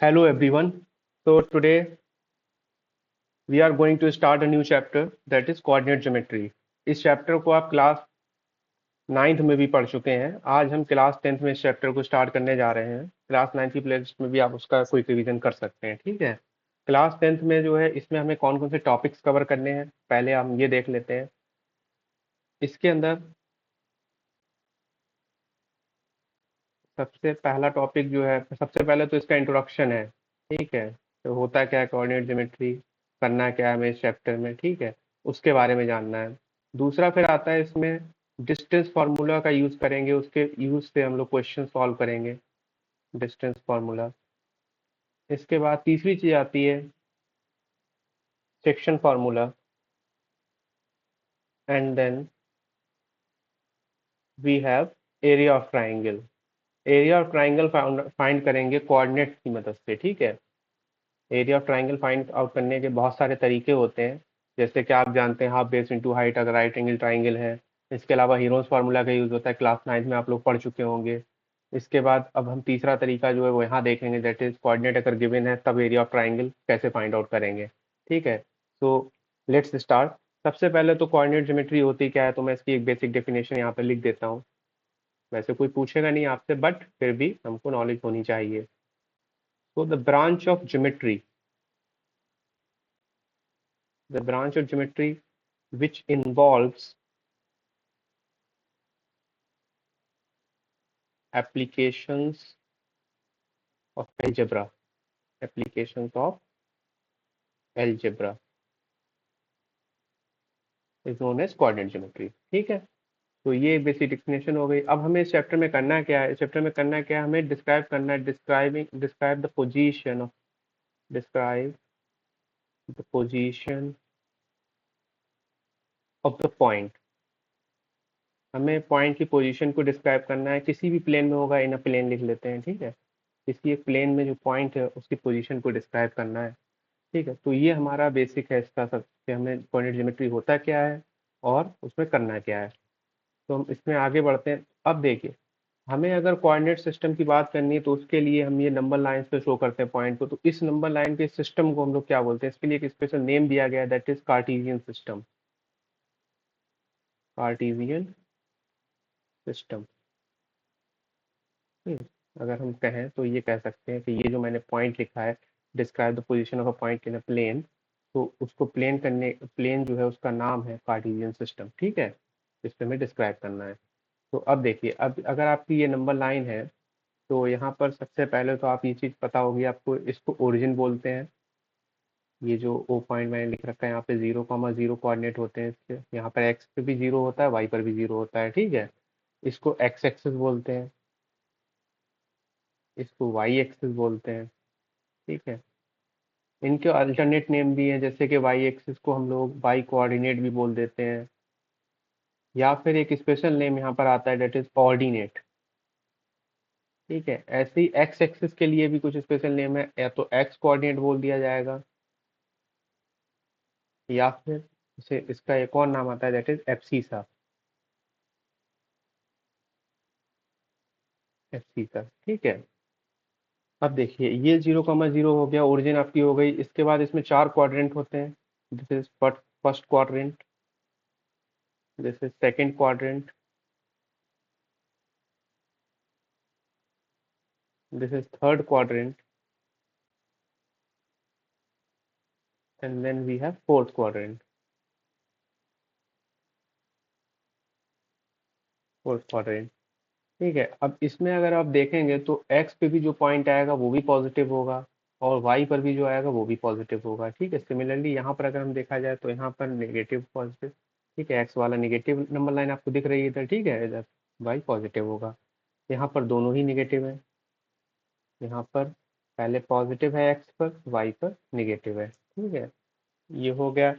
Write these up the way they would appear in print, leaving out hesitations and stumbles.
Hello everyone. So today we are going to start a new chapter that is coordinate geometry. इस chapter को आप class 9th में भी पढ़ चुके हैं। आज हम क्लास 10th में इस चैप्टर को स्टार्ट करने जा रहे हैं। क्लास 9th की प्लेलिस्ट में भी आप उसका कोई रिवीजन कर सकते हैं, ठीक है। क्लास 10th में जो है इसमें हमें कौन कौन से टॉपिक्स कवर करने हैं पहले हम ये देख लेते हैं। इसके अंदर सबसे पहला टॉपिक जो है, सबसे पहले तो इसका इंट्रोडक्शन है, ठीक है। तो होता क्या है कोऑर्डिनेट ज्योमेट्री, करना क्या है हमें इस चैप्टर में, ठीक है, उसके बारे में जानना है। दूसरा फिर आता है इसमें डिस्टेंस फार्मूला का यूज करेंगे, उसके यूज से हम लोग क्वेश्चन सॉल्व करेंगे, डिस्टेंस फार्मूला। इसके बाद तीसरी चीज आती है section formula, and then we have area of triangle. Area of triangle find करेंगे कोऑर्डिनेट की मदद से, ठीक है। Area of triangle find out करने के बहुत सारे तरीके होते हैं, जैसे कि आप जानते हैं हाफ बेस इंटू हाइट अगर राइट एंगल ट्राइंगल है। इसके अलावा हीरोज फार्मूला का यूज होता है, क्लास 9th में आप लोग पढ़ चुके होंगे। इसके बाद अब हम तीसरा तरीका जो है वो यहाँ देखेंगे, दैट इज कोऑर्डिनेट अगर गिवन है तब एरिया ऑफ ट्राइंगल कैसे फाइंड आउट करेंगे, ठीक है। So let's start. सबसे पहले तो कोऑर्डिनेट ज्योमेट्री होती क्या है, तो मैं इसकी एक बेसिक डेफिनेशन यहाँ पे लिख देता हूँ। वैसे कोई पूछेगा नहीं आपसे, बट फिर भी हमको नॉलेज होनी चाहिए। So the branch of geometry, the branch of geometry which involves applications of algebra, applications of algebra is known as coordinate geometry, ठीक है। तो ये बेसिक डेफिनेशन हो गई। अब हमें इस चैप्टर में करना क्या है, इस चैप्टर में करना क्या है, हमें डिस्क्राइब करना है, describe the position of, describe the position of the point. हमें पॉइंट की पोजीशन को डिस्क्राइब करना है, किसी भी प्लेन में होगा, इन अ प्लेन लिख लेते हैं, ठीक है। किसी एक प्लेन में जो पॉइंट है उसकी पोजीशन को डिस्क्राइब करना है, ठीक है। तो ये हमारा बेसिक है इसका सब, कि हमें कोऑर्डिनेट ज्योमेट्री होता क्या है और उसमें करना क्या है। तो हम इसमें आगे बढ़ते हैं। अब देखिए, हमें अगर कोऑर्डिनेट सिस्टम की बात करनी है तो उसके लिए हम ये नंबर लाइन पे शो करते हैं पॉइंट को। तो इस नंबर लाइन के सिस्टम को हम लोग क्या बोलते हैं, इसके लिए एक स्पेशल नेम दिया गया है, that is Cartesian system, Cartesian system. अगर हम कहें तो ये कह सकते हैं कि ये जो मैंने पॉइंट लिखा है, describe the position of a point in a plane, तो उसको प्लेन जो है उसका नाम है कार्टेशियन सिस्टम, ठीक है। इस पे हमें डिस्क्राइब करना है। तो अब देखिए, अब अगर आपकी ये नंबर लाइन है तो यहाँ पर सबसे पहले तो आप ये चीज़ पता होगी आपको, इसको ओरिजिन बोलते हैं। ये जो ओ पॉइंट मैंने लिख रखा है यहाँ पे 0,0 कोऑर्डिनेट होते हैं इसके, यहाँ पर एक्स पे भी 0 होता है, वाई पर भी 0 होता है, ठीक है। इसको एक्स एक्सिस बोलते हैं, इसको वाई एक्सिस बोलते हैं, ठीक है। इनके अल्टरनेट नेम भी हैं, जैसे कि वाई एक्सिस को हम लोग वाई कोऑर्डिनेट भी बोल देते हैं, या फिर एक स्पेशल नेम यहाँ पर आता है, डेट इज ऑर्डिनेट, ठीक है। ऐसे ही एक्स एक्सिस के लिए भी कुछ स्पेशल नेम है, या तो एक्स कोऑर्डिनेट बोल दिया जाएगा, या फिर इसे इसका एक और नाम आता है, दैट इज एब्सिसा, एब्सिसा, ठीक है। अब देखिए, ये 0,0 हो गया, ओरिजिन आपकी हो गई। इसके बाद इसमें 4 क्वाड्रेंट होते हैं, this is first quadrant, this is second quadrant, this is third quadrant, and then we have fourth quadrant, fourth quadrant, ठीक है। अब इसमें अगर आप देखेंगे तो एक्स पे भी जो पॉइंट आएगा वो भी पॉजिटिव होगा, और वाई पर भी जो आएगा वो भी पॉजिटिव होगा, ठीक है। सिमिलरली यहाँ पर अगर हम देखा जाए तो यहाँ पर नेगेटिव पॉजिटिव, ठीक है। एक्स वाला नेगेटिव नंबर लाइन आपको दिख रही है इधर, ठीक है, इधर वाई पॉजिटिव होगा। यहाँ पर दोनों ही निगेटिव है, यहाँ पर पहले पॉजिटिव है एक्स पर, वाई पर निगेटिव है, ठीक है। ये हो गया।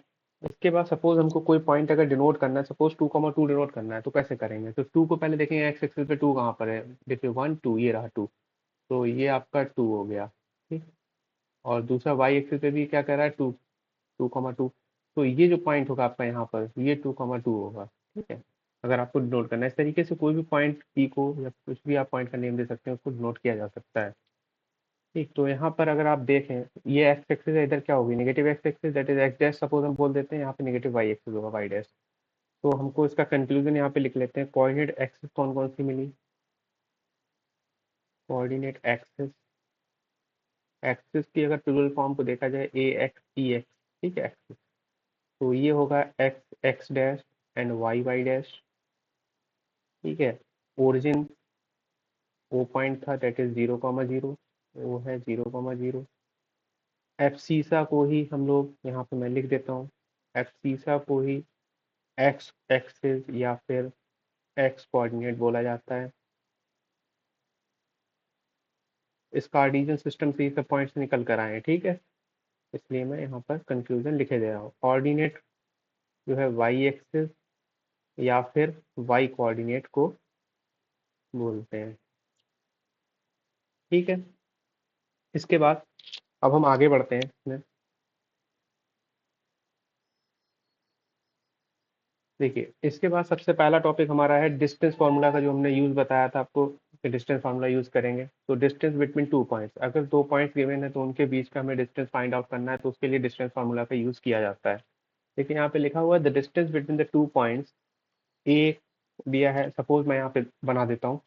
इसके बाद सपोज हमको कोई पॉइंट अगर डिनोट करना है, सपोज 2,2 डिनोट करना है, तो कैसे करेंगे। तो 2 को पहले देखेंगे एक्स एक्सिस पे 2 कहाँ पर है, देखिए 1 2, ये रहा 2, तो ये आपका 2 हो गया, ठीक। और दूसरा वाई एक्सिस पे भी क्या कर रहा है, 2, 2,2, तो ये जो पॉइंट होगा आपका यहाँ पर, ये 2,2 होगा, ठीक है। अगर आपको नोट करना है इस तरीके से, कोई भी पॉइंट पी को या कुछ भी आप पॉइंट का नेम दे सकते हैं, उसको नोट किया जा सकता है। ठीक, तो यहाँ पर अगर आप देखें, ये एक्स एक्सिस है, इधर क्या होगी negative x axis, that is x dash, suppose हम बोल देते हैं, यहाँ पे नेगेटिव वाई एक्सिस होगा, वाई डैश। तो हमको इसका कंक्लूजन यहाँ पे लिख लेते हैं, कोऑर्डिनेट एक्सिस कौन कौन सी मिली, कोऑर्डिनेट एक्सिस, एक्सिस की अगर प्लूरल फॉर्म को देखा जाए ए एक्स ई एक्स, ठीक है एक्सिस, तो ये होगा x x dash and y y dash, ठीक है। ओरिजिन ओ पॉइंट था, दैट इज 0,0, वो है 0,0। एफ सीसा को ही हम लोग यहाँ पे मैं लिख देता हूँ, एफ सीसा को ही एक्स एक्सिस या फिर एक्स कोऑर्डिनेट बोला जाता है। इस कार्टेशियन सिस्टम से ये सब पॉइंट्स निकल कर आए हैं, ठीक है, इसलिए मैं यहाँ पर कंक्लूजन लिखे दे रहा हूँ। कोऑर्डिनेट जो है वाई एक्सिस या फिर वाई कोऑर्डिनेट को बोलते हैं, ठीक है। इसके बाद अब हम आगे बढ़ते हैं इसमें। देखिए, इसके बाद सबसे पहला टॉपिक हमारा है डिस्टेंस फार्मूला का, जो हमने यूज बताया था आपको कि डिस्टेंस फार्मूला यूज करेंगे। तो डिस्टेंस बिटवीन टू पॉइंट्स, अगर दो पॉइंट्स गिवन है तो उनके बीच का हमें डिस्टेंस फाइंड आउट करना है, तो उसके लिए डिस्टेंस फार्मूला का यूज किया जाता है। लेकिन यहाँ पे लिखा हुआ है the distance between the two points, A दिया है, सपोज मैं यहाँ पे बना देता हूँ,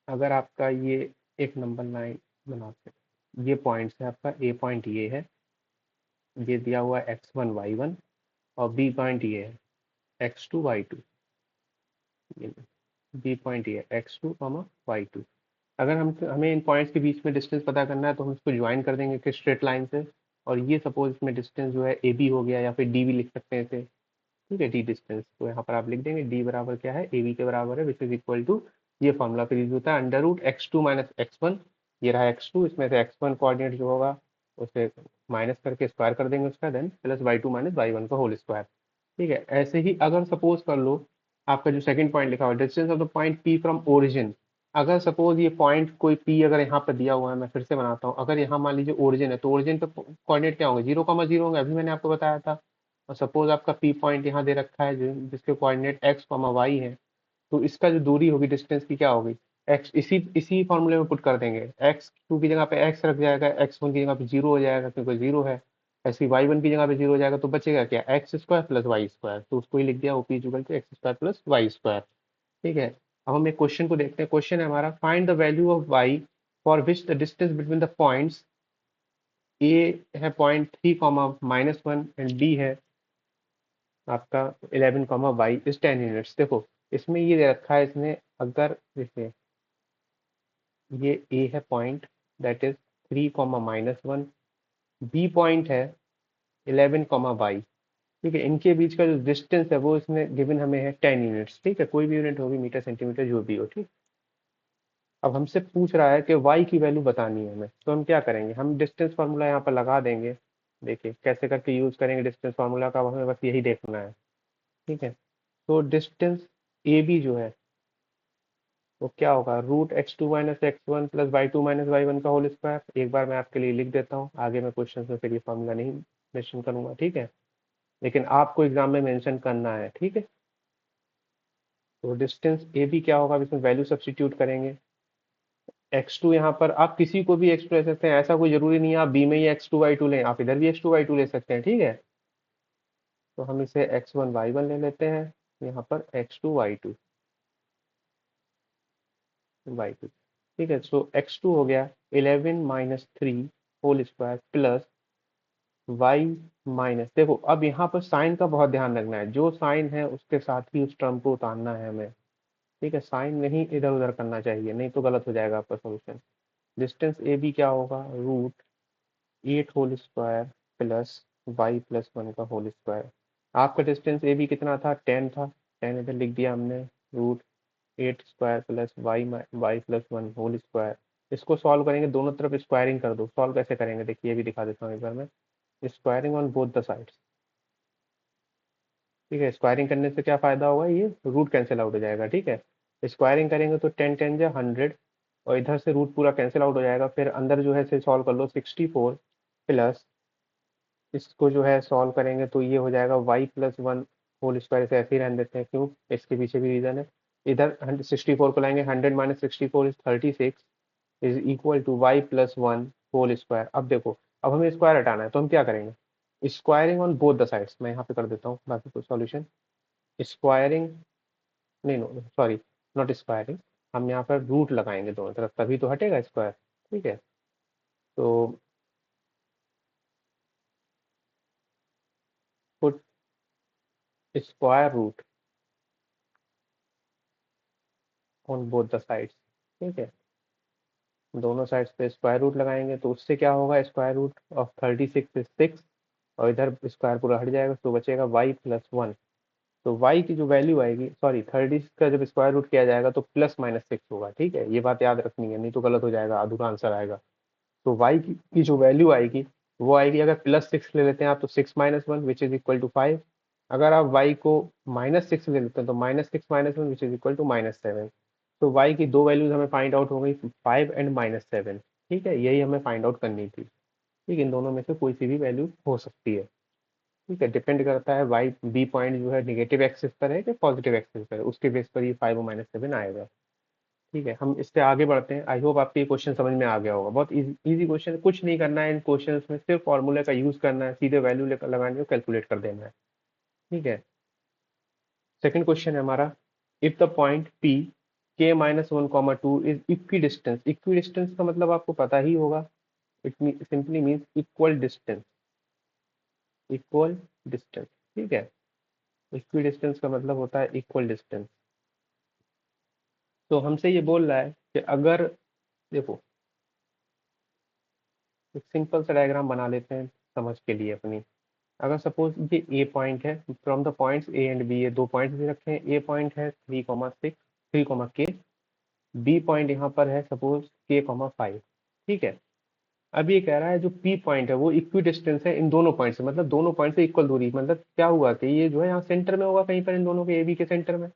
अगर आपका ये एक नंबर लाइन बनाते हैं, ये पॉइंट्स है आपका, ए पॉइंट ये है, ये दिया हुआ है x1 y1, और बी पॉइंट ये है x2 y2, बी पॉइंट ये है x2 y2। अगर हम हमें इन पॉइंट्स के बीच में डिस्टेंस पता करना है, तो हम इसको ज्वाइन कर देंगे कि स्ट्रेट लाइन से, और ये सपोज इसमें डिस्टेंस जो है ए बी हो गया, या फिर डी भी लिख सकते हैं इसे, ठीक है, डी डिस्टेंस। तो यहाँ पर आप लिख देंगे डी बराबर क्या है, ए बी के बराबर है, विच इज इक्वल टू, ये फॉर्मूला फिर यूज होता है under root x2 minus x1, ये रहा x2, इसमें से x1 कोऑर्डिनेट जो होगा उसे माइनस करके स्क्वायर कर देंगे उसका, then plus y two minus y one का होल स्क्वायर, ठीक है। ऐसे ही अगर सपोज कर लो, आपका जो सेकंड पॉइंट लिखा हुआ distance of the point P from origin, अगर सपोज ये पॉइंट कोई पी अगर यहाँ पर दिया हुआ है, मैं फिर से बनाता हूँ, अगर यहाँ मान लीजिए ओरिजिन है, तो ओरिजिन पे कोऑर्डिनेट क्या होंगे, 0,0 होंगे, अभी मैंने आपको बताया था। और सपोज आपका पी पॉइंट यहाँ दे रखा है, जिसके कोऑर्डिनेट एक्स कॉमा वाई है, तो इसका जो दूरी होगी डिस्टेंस की क्या होगी, एक्स, इसी इसी फॉर्मूले में पुट कर देंगे, एक्स टू की जगह पे एक्स रख जाएगा, एक्स वन की जगह पे जीरो हो जाएगा क्योंकि जीरो है, ऐसी वाई वन की जगह पे जीरो हो जाएगा, तो बचेगा क्या, x square plus y square, तो उसको ही लिख दिया OP equal to x square plus y square, ठीक है। अब हम एक क्वेश्चन को देखते हैं, क्वेश्चन है हमारा find the value of y for which the distance between the points, A है पॉइंट 3, -1 एंड बी है आपका 11, वाई इज 10 यूनिट्स। देखो, इसमें ये दे रखा है इसने, अगर देखिए ये ए है point, that is 3, -1, B point है 11, वाई, ठीक है। इनके बीच का जो डिस्टेंस है वो इसने गिवन हमें है 10 यूनिट्स, ठीक है, कोई भी यूनिट होगी, मीटर सेंटीमीटर जो भी हो, ठीक। अब हमसे पूछ रहा है कि वाई की वैल्यू बतानी है हमें, तो हम क्या करेंगे, हम डिस्टेंस फार्मूला यहाँ पर लगा देंगे। देखिए कैसे करके यूज करेंगे डिस्टेंस फार्मूला का, अब हमें बस यही देखना है, ठीक है। तो डिस्टेंस ए बी जो है वो क्या होगा, √x2 minus x1 plus y2 minus y1 का होल स्क्वायर। एक बार मैं आपके लिए लिख देता हूँ, आगे मैं क्वेश्चन में फिर ये फॉर्मूला नहीं मेंशन करूंगा, ठीक है, लेकिन आपको एग्जाम में मेंशन करना है, ठीक है। तो डिस्टेंस ए बी क्या होगा, अब इसमें वैल्यू सब्सटीट्यूट करेंगे, x2 यहाँ पर आप किसी को भी x2 ले सकते हैं, ऐसा कोई जरूरी नहीं है आप बी में ही x2 y2 लें, आप इधर भी x2 y2 ले सकते हैं, ठीक है। तो हम इसे x1 y1 ले लेते हैं, यहाँ पर x2 y2, ठीक है। सो x2 हो गया 11 - 3 whole square plus y minus, देखो अब यहाँ पर साइन का बहुत ध्यान रखना है, जो साइन है उसके साथ ही उस टर्म को उतारना है हमें, ठीक है, साइन नहीं इधर उधर करना चाहिए, नहीं तो गलत हो जाएगा आपका सोल्यूशन। डिस्टेंस ए बी क्या होगा, √8 whole square plus y plus 1 का होल स्क्वायर। आपका डिस्टेंस ए बी कितना था, 10 था, 10 इधर लिख दिया हमने, √8 square plus y plus 1 whole square. इसको सॉल्व करेंगे, दोनों तरफ स्क्वायरिंग कर दो, सॉल्व कैसे करेंगे देखिए, ये भी दिखा देता हूँ एक बार मैं, squaring on both the sides, ठीक है। स्क्वायरिंग करने से क्या फायदा होगा, ये रूट कैंसिल आउट हो जाएगा, ठीक है। स्क्वायरिंग करेंगे तो 10 10 जा 100, और इधर से रूट पूरा कैंसिल आउट हो जाएगा, फिर अंदर जो है से सॉल्व कर लो, 64 प्लस, इसको जो है सॉल्व करेंगे तो ये हो जाएगा वाई प्लस 1 होल स्क्वायर, से ऐसे ही रहने देते हैं, क्यों, इसके पीछे भी रीजन है, इधर 64 को लाएंगे, 100 - 64 is 36 is equal to y plus one whole square. अब देखो, अब हमें स्क्वायर हटाना है तो हम क्या करेंगे, squaring on both the sides. मैं यहाँ पे कर देता हूँ बाकी कोई सॉल्यूशन, स्क्वायरिंग, नहीं नो सॉरी, नॉट स्क्वायरिंग, हम यहाँ पर रूट लगाएंगे दोनों तरफ, तभी तो हटेगा स्क्वायर। ठीक है, तो put square root on both the sides. ठीक है, दोनों साइड्स पे स्क्वायर रूट लगाएंगे तो उससे क्या होगा, स्क्वायर रूट ऑफ 36 इज 6, और इधर स्क्वायर पूरा हट जाएगा तो बचेगा y प्लस वन। तो y की जो वैल्यू आएगी, सॉरी 30 का जब स्क्वायर रूट किया जाएगा तो +-6 होगा। ठीक है, ये बात याद रखनी है, नहीं तो गलत हो जाएगा, अधूरा आंसर आएगा। तो y की जो वैल्यू आएगी वो आएगी, अगर +6 ले लेते हैं आप तो 6 - 1 विच इज इक्वल टू 5। अगर आप y को -6 ले लेते हैं तो -6 - 1 विच इज इक्वल टू -7। तो y की दो वैल्यूज हमें फाइंड आउट हो गई, 5 एंड -7। ठीक है, यही हमें फाइंड आउट करनी थी। ठीक, इन दोनों में से कोई सी भी वैल्यू हो सकती है। ठीक है, डिपेंड करता है वाई बी पॉइंट जो है निगेटिव एक्सिस पर है कि पॉजिटिव एक्सिस पर है, उसके बेस पर ये 5 और -7 आएगा। ठीक है, हम इससे आगे बढ़ते हैं। आई होप आपको ये क्वेश्चन समझ में आ गया होगा, बहुत इजी क्वेश्चन, कुछ नहीं करना है इन क्वेश्चन में, सिर्फ फॉर्मूले का यूज करना है, सीधे वैल्यू लेकर लगानी है, कैलकुलेट कर देना है। ठीक है, सेकंड क्वेश्चन है हमारा, if the point P k - 1, 2 is equi distance. Equi distance का मतलब आपको पता ही होगा, it simply means equal distance, equal distance. ठीक है, इक्वी डिस्टेंस का मतलब होता है इक्वल डिस्टेंस। तो हमसे ये बोल रहा है कि अगर, देखो एक सिंपल सा डायग्राम बना लेते हैं समझ के लिए अपनी। अगर सपोज ये ए पॉइंट है, from the points A and B, ये दो पॉइंट्स भी रखे हैं, ए पॉइंट है 3,6, 3, बी पॉइंट यहाँ पर है सपोज k,5। ठीक है, अब ये कह रहा है जो पी पॉइंट है वो इक्वी डिस्टेंस है इन दोनों पॉइंट से, मतलब दोनों पॉइंट से इक्वल दूरी, मतलब क्या हुआ कि ये जो है यहाँ सेंटर में होगा कहीं पर, इन दोनों के ए बी के सेंटर में।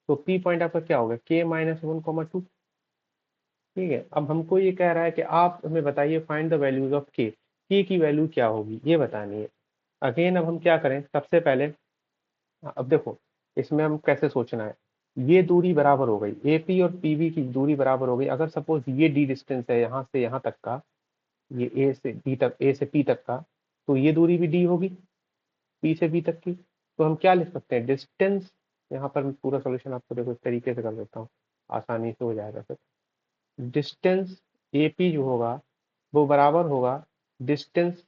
तो पी पॉइंट आपका क्या होगा, k - 1, 2। ठीक है, अब हमको ये कह रहा है कि आप हमें बताइए फाइंड द वैल्यूज ऑफ के की वैल्यू क्या होगी ये बतानी है। अगेन अब हम क्या करें, सबसे पहले, अब देखो इसमें हम कैसे सोचना है, ये दूरी बराबर हो गई, एपी और पीबी की दूरी बराबर हो गई। अगर सपोज ये डी डिस्टेंस है यहाँ से यहाँ तक का, ये ए से डी तक, ए से पी तक का, तो ये दूरी भी डी होगी, पी से बी तक की। तो हम क्या लिख सकते हैं, डिस्टेंस, यहाँ पर मैं पूरा सोल्यूशन आपको देखो इस तरीके से कर देता हूँ, आसानी से हो जाएगा फिर। डिस्टेंस एपी जो होगा वो बराबर होगा डिस्टेंस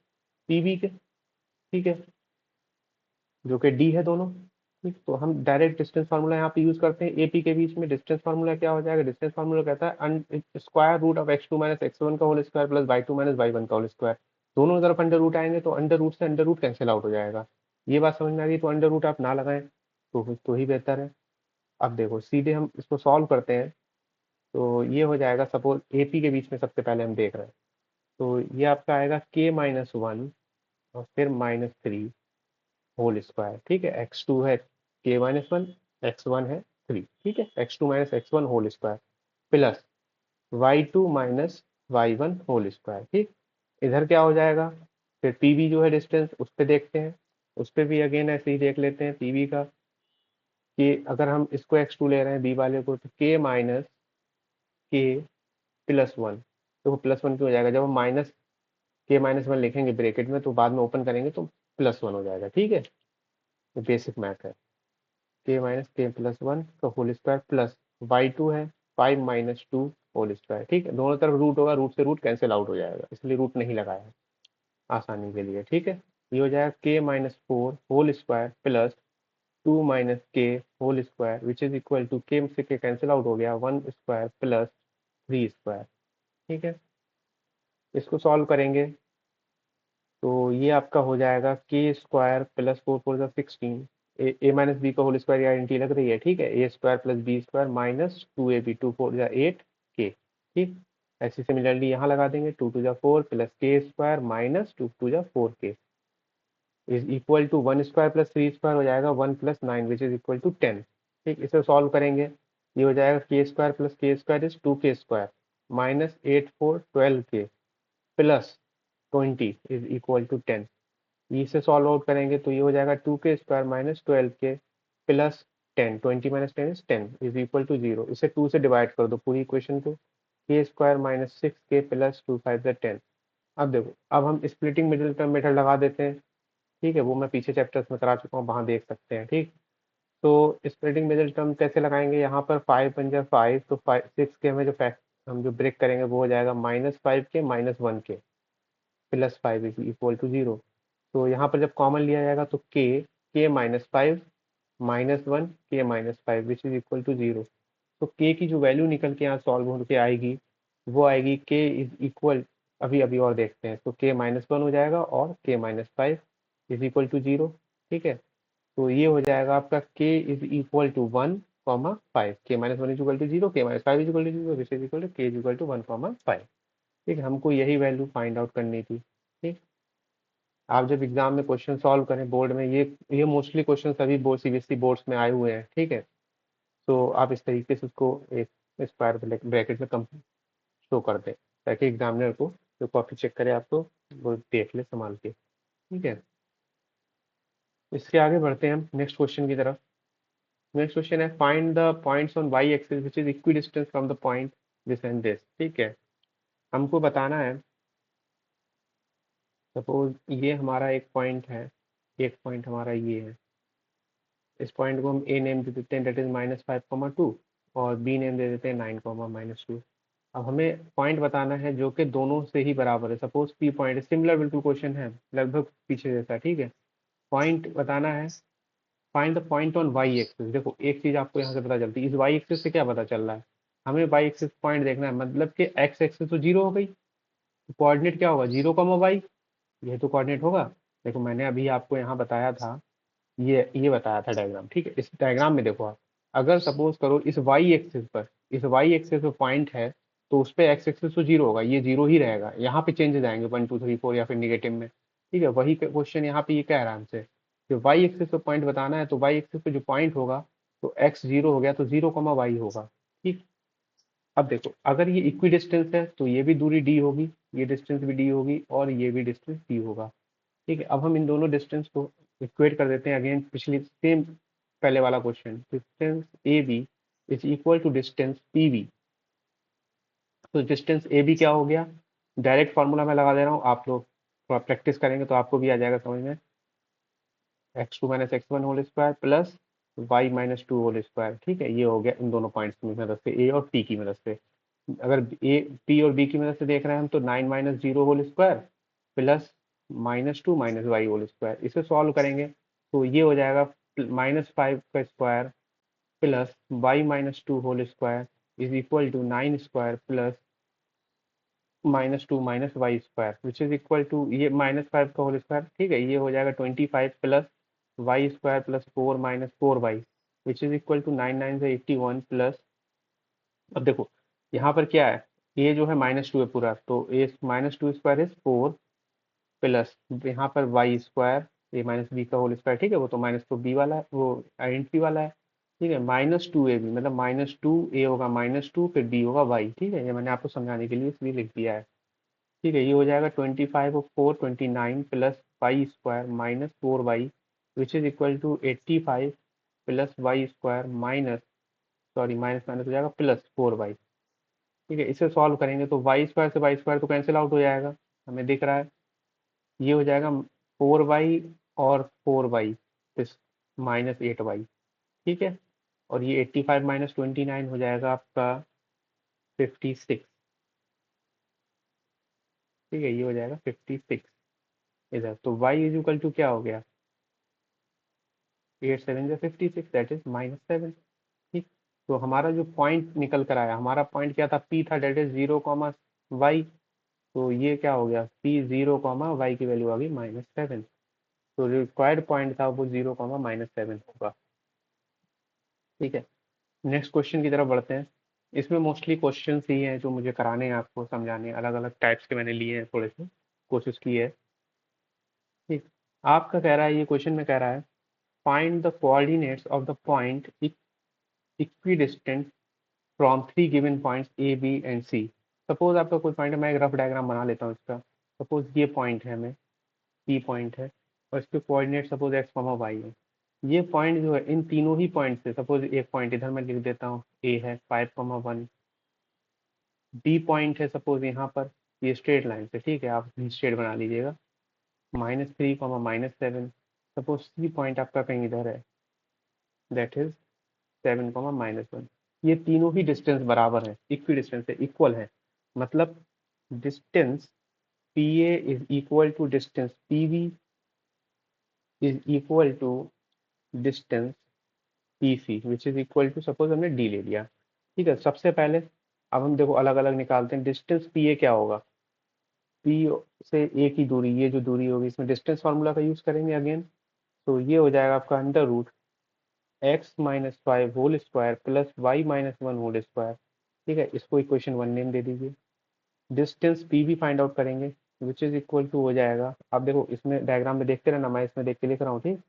पीबी के। ठीक है, जो कि डी है दोनों। ठीक, तो हम डायरेक्ट डिस्टेंस फार्मूला यहाँ पे यूज करते हैं एपी के बीच में। डिस्टेंस फार्मूला क्या हो जाएगा, डिस्टेंस फार्मूला कहता है square root of x2 - x1 का whole square plus y2 - y1 का होल स्क्वायर। दोनों तरफ अंडर रूट आएंगे तो अंडर रूट से अंडर रूट कैंसिल आउट हो जाएगा। ये बात समझ में आ रही है, तो अंडर रूट आप ना लगाएं तो ही बेहतर है। अब देखो सीधे हम इसको सॉल्व करते हैं, तो ये हो जाएगा, सपोज एपी के बीच में सबसे पहले हम देख रहे हैं, तो ये आपका आएगा k - 1 और फिर -3 होल स्क्वायर। ठीक है, x2 है k - 1, x1 है 3। ठीक है, x2 - x1 whole square plus y2 - y1 whole square. ठीक, इधर क्या हो जाएगा, फिर पीवी जो है डिस्टेंस उस पर देखते हैं, उस पर भी अगेन ऐसे ही देख लेते हैं पीवी का, कि अगर हम इसको x2 ले रहे हैं बी वाले को, तो k - 1 तो वो +1 क्यों हो जाएगा, जब हम -k - 1 लिखेंगे ब्रैकेट में तो बाद में ओपन करेंगे तो +1 हो जाएगा। ठीक है, ये बेसिक मैथ है। k - k+1 का होल स्क्वायर प्लस y2 है 5 - 2 होल स्क्वायर। ठीक है, दोनों तरफ रूट होगा, रूट से रूट कैंसिल आउट हो जाएगा, इसलिए रूट नहीं लगाया है आसानी के लिए। ठीक है, ये हो जाएगा k - 4 whole square plus 2 - k whole square which is equal to, के से के कैंसिल आउट हो गया, 1 स्क्वायर प्लस 3 स्क्वायर। ठीक है, इसको सॉल्व करेंगे तो ये आपका हो जाएगा k² प्लस 4 4 16, a - b का होल स्क्वायर आइडेंटिटी लग रही है। ठीक है, a² plus b² minus 2ab, 2 4 8k। ठीक, ऐसे सिमिलरली यहाँ लगा देंगे, 2 2 4 plus k² minus 2 2 4k is equal to 1² plus 3² हो जाएगा 1 plus 9 which is equal to 10। ठीक, इसे सॉल्व करेंगे, ये हो जाएगा k² plus k² is 2k² minus 8 4 12k plus 20 is equal to 10। इसे सॉल्व आउट करेंगे तो ये हो जाएगा 2k² minus 12k plus 10, 20 minus 10 is 10 is equal to 0। इसे 2 से डिवाइड कर दो पूरी इक्वेशन को, के स्क्वायर माइनस 6k प्लस 2 5 10। अब देखो, अब हम स्प्लिटिंग मिडिल टर्म मेथड लगा देते हैं। ठीक है, वो मैं पीछे चैप्टर्स में करा चुका हूँ, वहाँ देख सकते हैं। ठीक, तो स्प्लिटिंग मिडिल टर्म कैसे लगाएंगे, यहाँ पर 5 बन जाए 5, तो 6 के में जो फैक्ट हम जो ब्रेक करेंगे वो हो जाएगा -5 के -1 के प्लस 5 इज इक्वल टू 0। तो यहाँ पर जब कॉमन लिया जाएगा तो के -5 -1 के -5 विच इज इक्वल टू 0। तो के की जो वैल्यू निकल के यहाँ सॉल्व होकर आएगी वो आएगी के इज इक्वल, अभी अभी और देखते हैं, तो के -1 हो जाएगा और के -5 इज इक्वल टू 0। ठीक है, तो ये हो जाएगा आपका के इज इक्वल टू 1, 5, के -1 is equal to 0, k -5 is equal to 0, which is equal to k is equal to 1, 5। ठीक है, हमको यही वैल्यू फाइंड आउट करनी थी। ठीक, आप जब एग्जाम में क्वेश्चन सॉल्व करें बोर्ड में, ये मोस्टली क्वेश्चन सभी बोर्ड सीबीएसई बोर्ड्स में आए हुए हैं। ठीक है, तो आप इस तरीके से उसको एक स्क्वायर ब्रैकेट में कम शो कर दें, ताकि एग्जामिनर को जो कॉपी चेक करे आपको वो देख ले संभाल के। ठीक है, इसके आगे बढ़ते हैं हम नेक्स्ट क्वेश्चन की तरफ। नेक्स्ट क्वेश्चन है, find the points on y axis which is equidistance from the point this and this. ठीक है, हमको बताना है, सपोज ये हमारा एक पॉइंट है, एक पॉइंट हमारा ये है, इस पॉइंट को हम ए नेम दे देते हैं, डेट इज -5, 2, और बी नेम दे देते हैं 9, -2। अब हमें पॉइंट बताना है जो कि दोनों से ही बराबर है। सपोज पी पॉइंट, सिमिलर बिल्कुल क्वेश्चन है, लगभग पीछे जैसा। ठीक है, पॉइंट बताना है, find the point on y axis. देखो एक चीज आपको यहाँ से पता चलती है, इस वाई एक्सिस से क्या पता चल रहा है, हमें वाई एक्सिस पॉइंट देखना है, मतलब कि एक्स एक्सिस तो 0 हो गई, तो कोऑर्डिनेट क्या होगा, 0, वाई, ये तो कोऑर्डिनेट होगा। देखो मैंने अभी आपको यहाँ बताया था, ये बताया था डायग्राम। ठीक है, इस डायग्राम में देखो आप, अगर सपोज करो इस वाई एक्सिस पर, इस वाई एक्सिस पे पॉइंट है, तो उस पे एक्स एक्सिस तो 0 होगा, ये 0 ही रहेगा। यहाँ पे चेंजेस आएंगे 1, 2, 3, 4 या फिर निगेटिव में। ठीक है, वही क्वेश्चन यहाँ पे ये कह रहा है हमसे कि वाई एक्सिस पे पॉइंट बताना है, तो वाई एक्सिस पे जो पॉइंट होगा, तो एक्स 0 हो गया तो 0, वाई होगा। ठीक, अब देखो अगर ये इक्वी डिस्टेंस है तो ये भी दूरी डी होगी, ये डिस्टेंस भी डी होगी, और ये भी डिस्टेंस डी होगा। ठीक है, अब हम इन दोनों डिस्टेंस को इक्वेट कर देते हैं, अगेन पिछली सेम पहले वाला question, distance A B is equal to distance P B. तो डिस्टेंस ए बी क्या हो गया, डायरेक्ट फार्मूला मैं लगा दे रहा हूँ, आप लोग थोड़ा प्रैक्टिस करेंगे तो आपको भी आ जाएगा समझ में। x2 - x1 whole square plus y - 2 whole square. ठीक है, ये हो गया इन दोनों पॉइंट्स की मदद से, ए और टी की मदद से। अगर ए पी और बी की मदद से देख रहे हैं हम, तो 9 - 0 whole square plus -2 - y whole square, इसे सॉल्व करेंगे तो ये हो जाएगा -5 का square plus y - 2 whole square is equal to 9 square plus -2 - y square which is equal to, ये -5 का होल स्क्वायर। ठीक है, ये हो जाएगा 25 plus y square plus 4 - 4 y which is equal to 9 9 से 81 प्लस, अब देखो यहाँ पर क्या है, ये जो है -2 है पूरा, तो ए -2 स्क्वायर इज 4 प्लस यहाँ पर वाई स्क्वायर ए माइनस बी का होल स्क्वायर। ठीक है, वो तो माइनस तो बी वाला है, वो आइडेंटिटी वाला है। ठीक है, -2 ए बी मतलब -2 ए होगा -2 फिर बी होगा वाई। ठीक है, ये मैंने आपको समझाने के लिए इसलिए लिख दिया है। ठीक है, ये हो जाएगा 25 और 4 29 plus y square -4 y which is equal to 85 plus y square minus, sorry minus minus हो जाएगा प्लस 4 वाई। ठीक है, इसे सॉल्व करेंगे तो वाई स्क्वायर से वाई स्क्वायर तो कैंसिल आउट हो जाएगा, हमें दिख रहा है। ये हो जाएगा 4 वाई और 4 वाई -8 वाई। ठीक है, और ये 85 - 29 हो जाएगा आपका 56। ठीक है, ये हो जाएगा 56 इधर, तो वाई इज इक्वल टू क्या हो गया, 8 7 जो 56, दैट इज -7। ठीक, तो हमारा जो पॉइंट निकल कर आया, हमारा पॉइंट क्या था, पी था, डेट इज 0, वाई। तो ये क्या हो गया, पी 0, वाई की वैल्यू आ गई -7। तो रिक्वायर्ड पॉइंट था वो 0, -7 होगा। ठीक है, नेक्स्ट क्वेश्चन की तरफ बढ़ते हैं। इसमें मोस्टली क्वेश्चन ही हैं जो मुझे कराने हैं, आपको समझाने हैं, अलग अलग टाइप्स के मैंने लिए हैं, थोड़े से कोशिश की है। ठीक, आपका कह रहा है, ये क्वेश्चन में कह रहा है, find the coordinates of the point equidistant from 3 given points A B and C. Suppose आपका कोई पॉइंट है, मैं एक रफ डायग्राम बना लेता हूँ इसका। सपोज ये पॉइंट है, हमें पी पॉइंट है, और इसके कोऑर्डिनेट सपोज x, y है। ये पॉइंट जो है इन तीनों ही पॉइंट से, सपोज एक पॉइंट इधर मैं लिख देता हूँ, ए है 5,1, बी पॉइंट है सपोज यहाँ पर, ये स्ट्रेट लाइन से, ठीक है, आप स्ट्रेट बना लीजिएगा, -3, -7, सपोज सी पॉइंट आपका कहीं इधर है, दैट इज 7, -1। ये तीनों ही डिस्टेंस बराबर है, इक्वी डिस्टेंस है, इक्वल है, मतलब distance P A is equal to distance P B is equal to distance P C which is equal to, suppose हमने डी ले लिया, ठीक है। सबसे पहले अब हम देखो अलग अलग निकालते हैं, डिस्टेंस पी ए क्या होगा, पी से ए की दूरी, ये जो दूरी होगी इसमें डिस्टेंस फार्मूला का यूज करेंगे अगेन, तो ये हो जाएगा आपका √x - 5 whole square plus y - 1 whole square, ठीक है। इसको इक्वेशन 1 नेम दे दीजिए। डिस्टेंस पी भी फाइंड आउट करेंगे, विच इज इक्वल टू हो जाएगा, अब देखो इसमें डायग्राम में देखते रहना, मैं इसमें देख के लिख रहा हूँ, ठीक।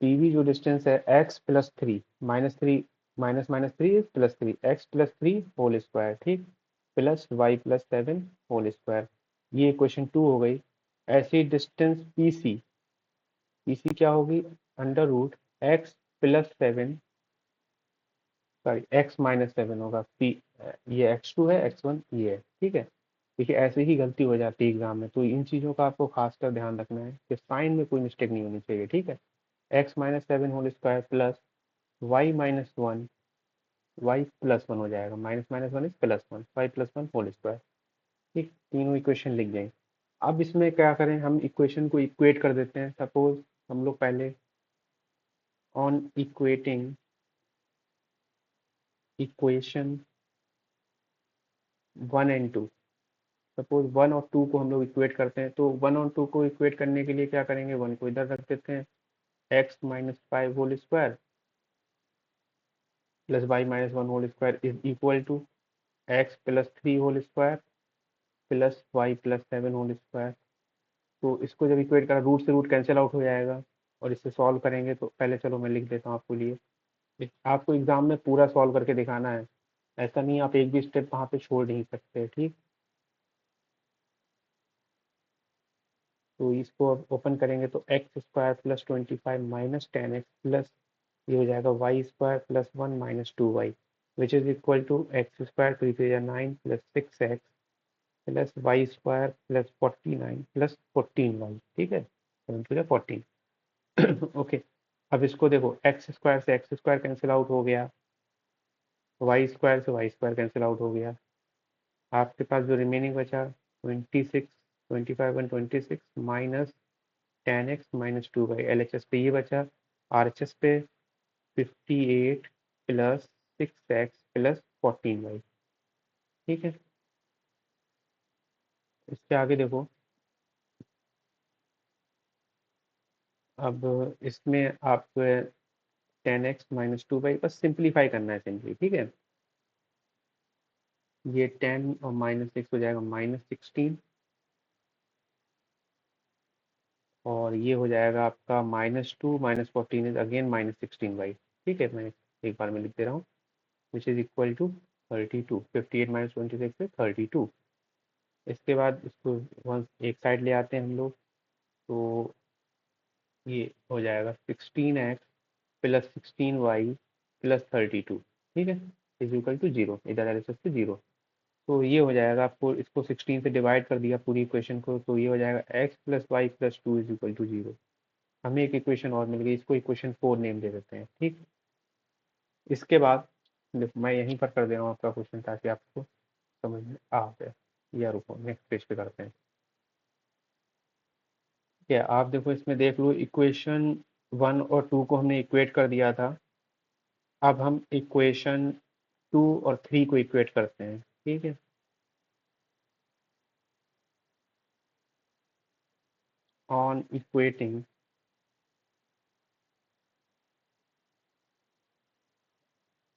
पी वी जो डिस्टेंस है x+3, -3 -3 is +3, x+3 whole square, ठीक, प्लस y+7 होल स्क्वायर, ये इक्वेशन 2 हो गई। ऐसी डिस्टेंस पी सी क्या होगी, √x+7, सॉरी x-7 होगा, पी ये x2 है, x1 ये है, ठीक है। देखिए ऐसे ही गलती हो जाती है एग्जाम में, तो इन चीज़ों का आपको खासकर ध्यान रखना है कि साइन में कोई मिस्टेक नहीं होनी चाहिए, ठीक है। x-7 whole square plus y-1, y+1 हो जाएगा, -1 इज +1, y+1 होल स्क्वायर, ठीक, तीनों इक्वेशन लिख जाएंगे। अब इसमें क्या करें, हम इक्वेशन को इक्वेट कर देते हैं, सपोज हम लोग पहले on equating equation 1 and 2, suppose 1 और 2 को हम लोग इक्वेट करते हैं, तो 1 और 2 को इक्वेट करने के लिए क्या करेंगे, 1 को इधर रख देते हैं, x-5 whole square plus y-1 whole square is equal to x+3 whole square plus y+7 whole square. तो इसको जब इक्वेट करा, रूट से रूट कैंसिल आउट हो जाएगा, और इससे सॉल्व करेंगे, तो पहले चलो मैं लिख देता हूँ आपके लिए, आपको एग्जाम में पूरा सॉल्व करके दिखाना है, ऐसा नहीं आप एक भी स्टेप वहाँ पे छोड़ नहीं सकते, ठीक। तो इसको अब ओपन करेंगे तो x² + 25 - 10x प्लस ये हो जाएगा y² + 1 - 2y, which is equal to x² 3 × 9 + 6x plus y² + 49 + 14y, ठीक है, 7×14। ओके, अब इसको देखो, x² से x² कैंसिल आउट हो गया, y² से y² कैंसिल आउट हो गया, आपके पास जो रिमेनिंग बचा 26, 25 और 26 माइनस 10x - 2y, LHS पे ये बचा, RHS पे 58 प्लस 6x प्लस 14y, ठीक है। इसके आगे देखो, अब इसमें आप 10x - 2y बस सिंप्लीफाई करना है सिंपली, ठीक है। ये 10 और -6 हो जाएगा -16, और ये हो जाएगा आपका -2 -14 इज अगेन -16y, ठीक है। मैं एक बार में लिख दे रहा हूँ, विच इज इक्वल टू 32, 58 - 26 है 32। इसके बाद इसको वन एक साइड ले आते हैं हम लोग, तो ये हो जाएगा 16x प्लस 16y प्लस 32, ठीक है, इज इक्वल टू 0, इधर एलएचएस से 0। तो ये हो जाएगा, आपको इसको 16 से डिवाइड कर दिया पूरी इक्वेशन को, तो ये हो जाएगा x + y + 2 is equal to 0। हमें एक इक्वेशन और मिल गई, इसको इक्वेशन 4 नेम दे देते हैं, ठीक। इसके बाद देखो मैं यहीं पर कर दे रहा हूँ आपका क्वेश्चन, ताकि आपको समझ में आ जाए, या रुको नेक्स्ट पेज पे करते हैं, ठीक है। आप देखो इसमें देख लो, इक्वेशन 1 और 2 को हमने इक्वेट कर दिया था, अब हम इक्वेशन 2 और 3 को इक्वेट करते हैं, ठीक है। ऑन इक्वेटिंग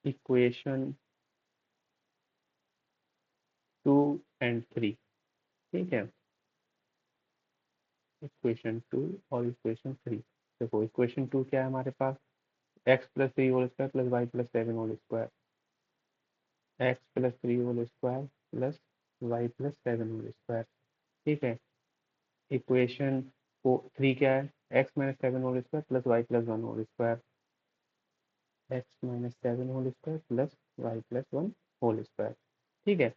इक्वेशन 2 एंड 3, ठीक है, इक्वेशन 2 और इक्वेशन 3। देखो इक्वेशन 2 क्या है हमारे पास, x+3 whole square plus y+7 whole square, x+3 whole square plus y+7 whole square, ठीक है। इक्वेशन वो 3 क्या है, x minus seven whole square plus y plus one whole square, x minus seven whole square plus y plus one whole square. ठीक है,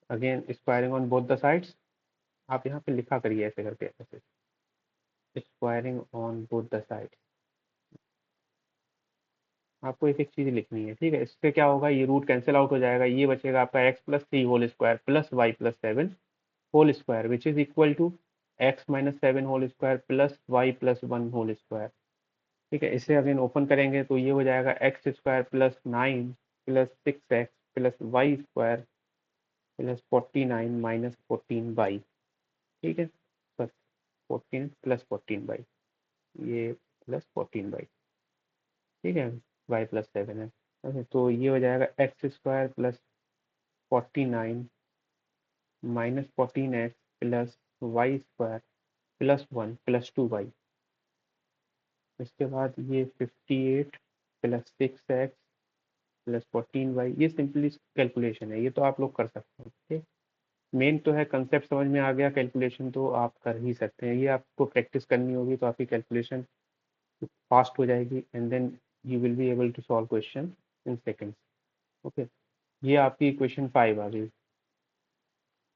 again squaring on both the sides, आप यहाँ पे लिखा करिए ऐसे करके, ऐसे squaring on both the side, आपको एक एक चीज लिखनी है। ठीक है, इससे क्या होगा, ये रूट कैंसिल आउट हो जाएगा, ये बचेगा आपका x plus three whole square plus y plus seven whole square which is equal to x minus seven whole square plus y plus one whole square. ठीक है, इसे अगेन ओपन करेंगे तो ये हो जाएगा x square plus nine plus six x plus y square plus 49 minus 14 y. ठीक है, बस 14 प्लस 14 वाई, ये प्लस 14 वाई। ठीक है, वाई प्लस सेवन है। अच्छा, तो ये हो जाएगा x square plus 49 minus 14 x plus y square plus one plus 2 y. इसके बाद ये 58 प्लस 6 एक्स प्लस 14 वाई, ये सिंपली कैलकुलेशन है, ये तो आप लोग कर सकते हैं। ठीक, मेन तो है, कंसेप्ट समझ में आ गया, कैलकुलेशन तो आप कर ही सकते हैं, ये आपको प्रैक्टिस करनी होगी तो आपकी कैलकुलेशन फास्ट हो जाएगी and then you will be able to solve question in seconds. Okay, ये आपकी इक्वेशन 5 आ गई।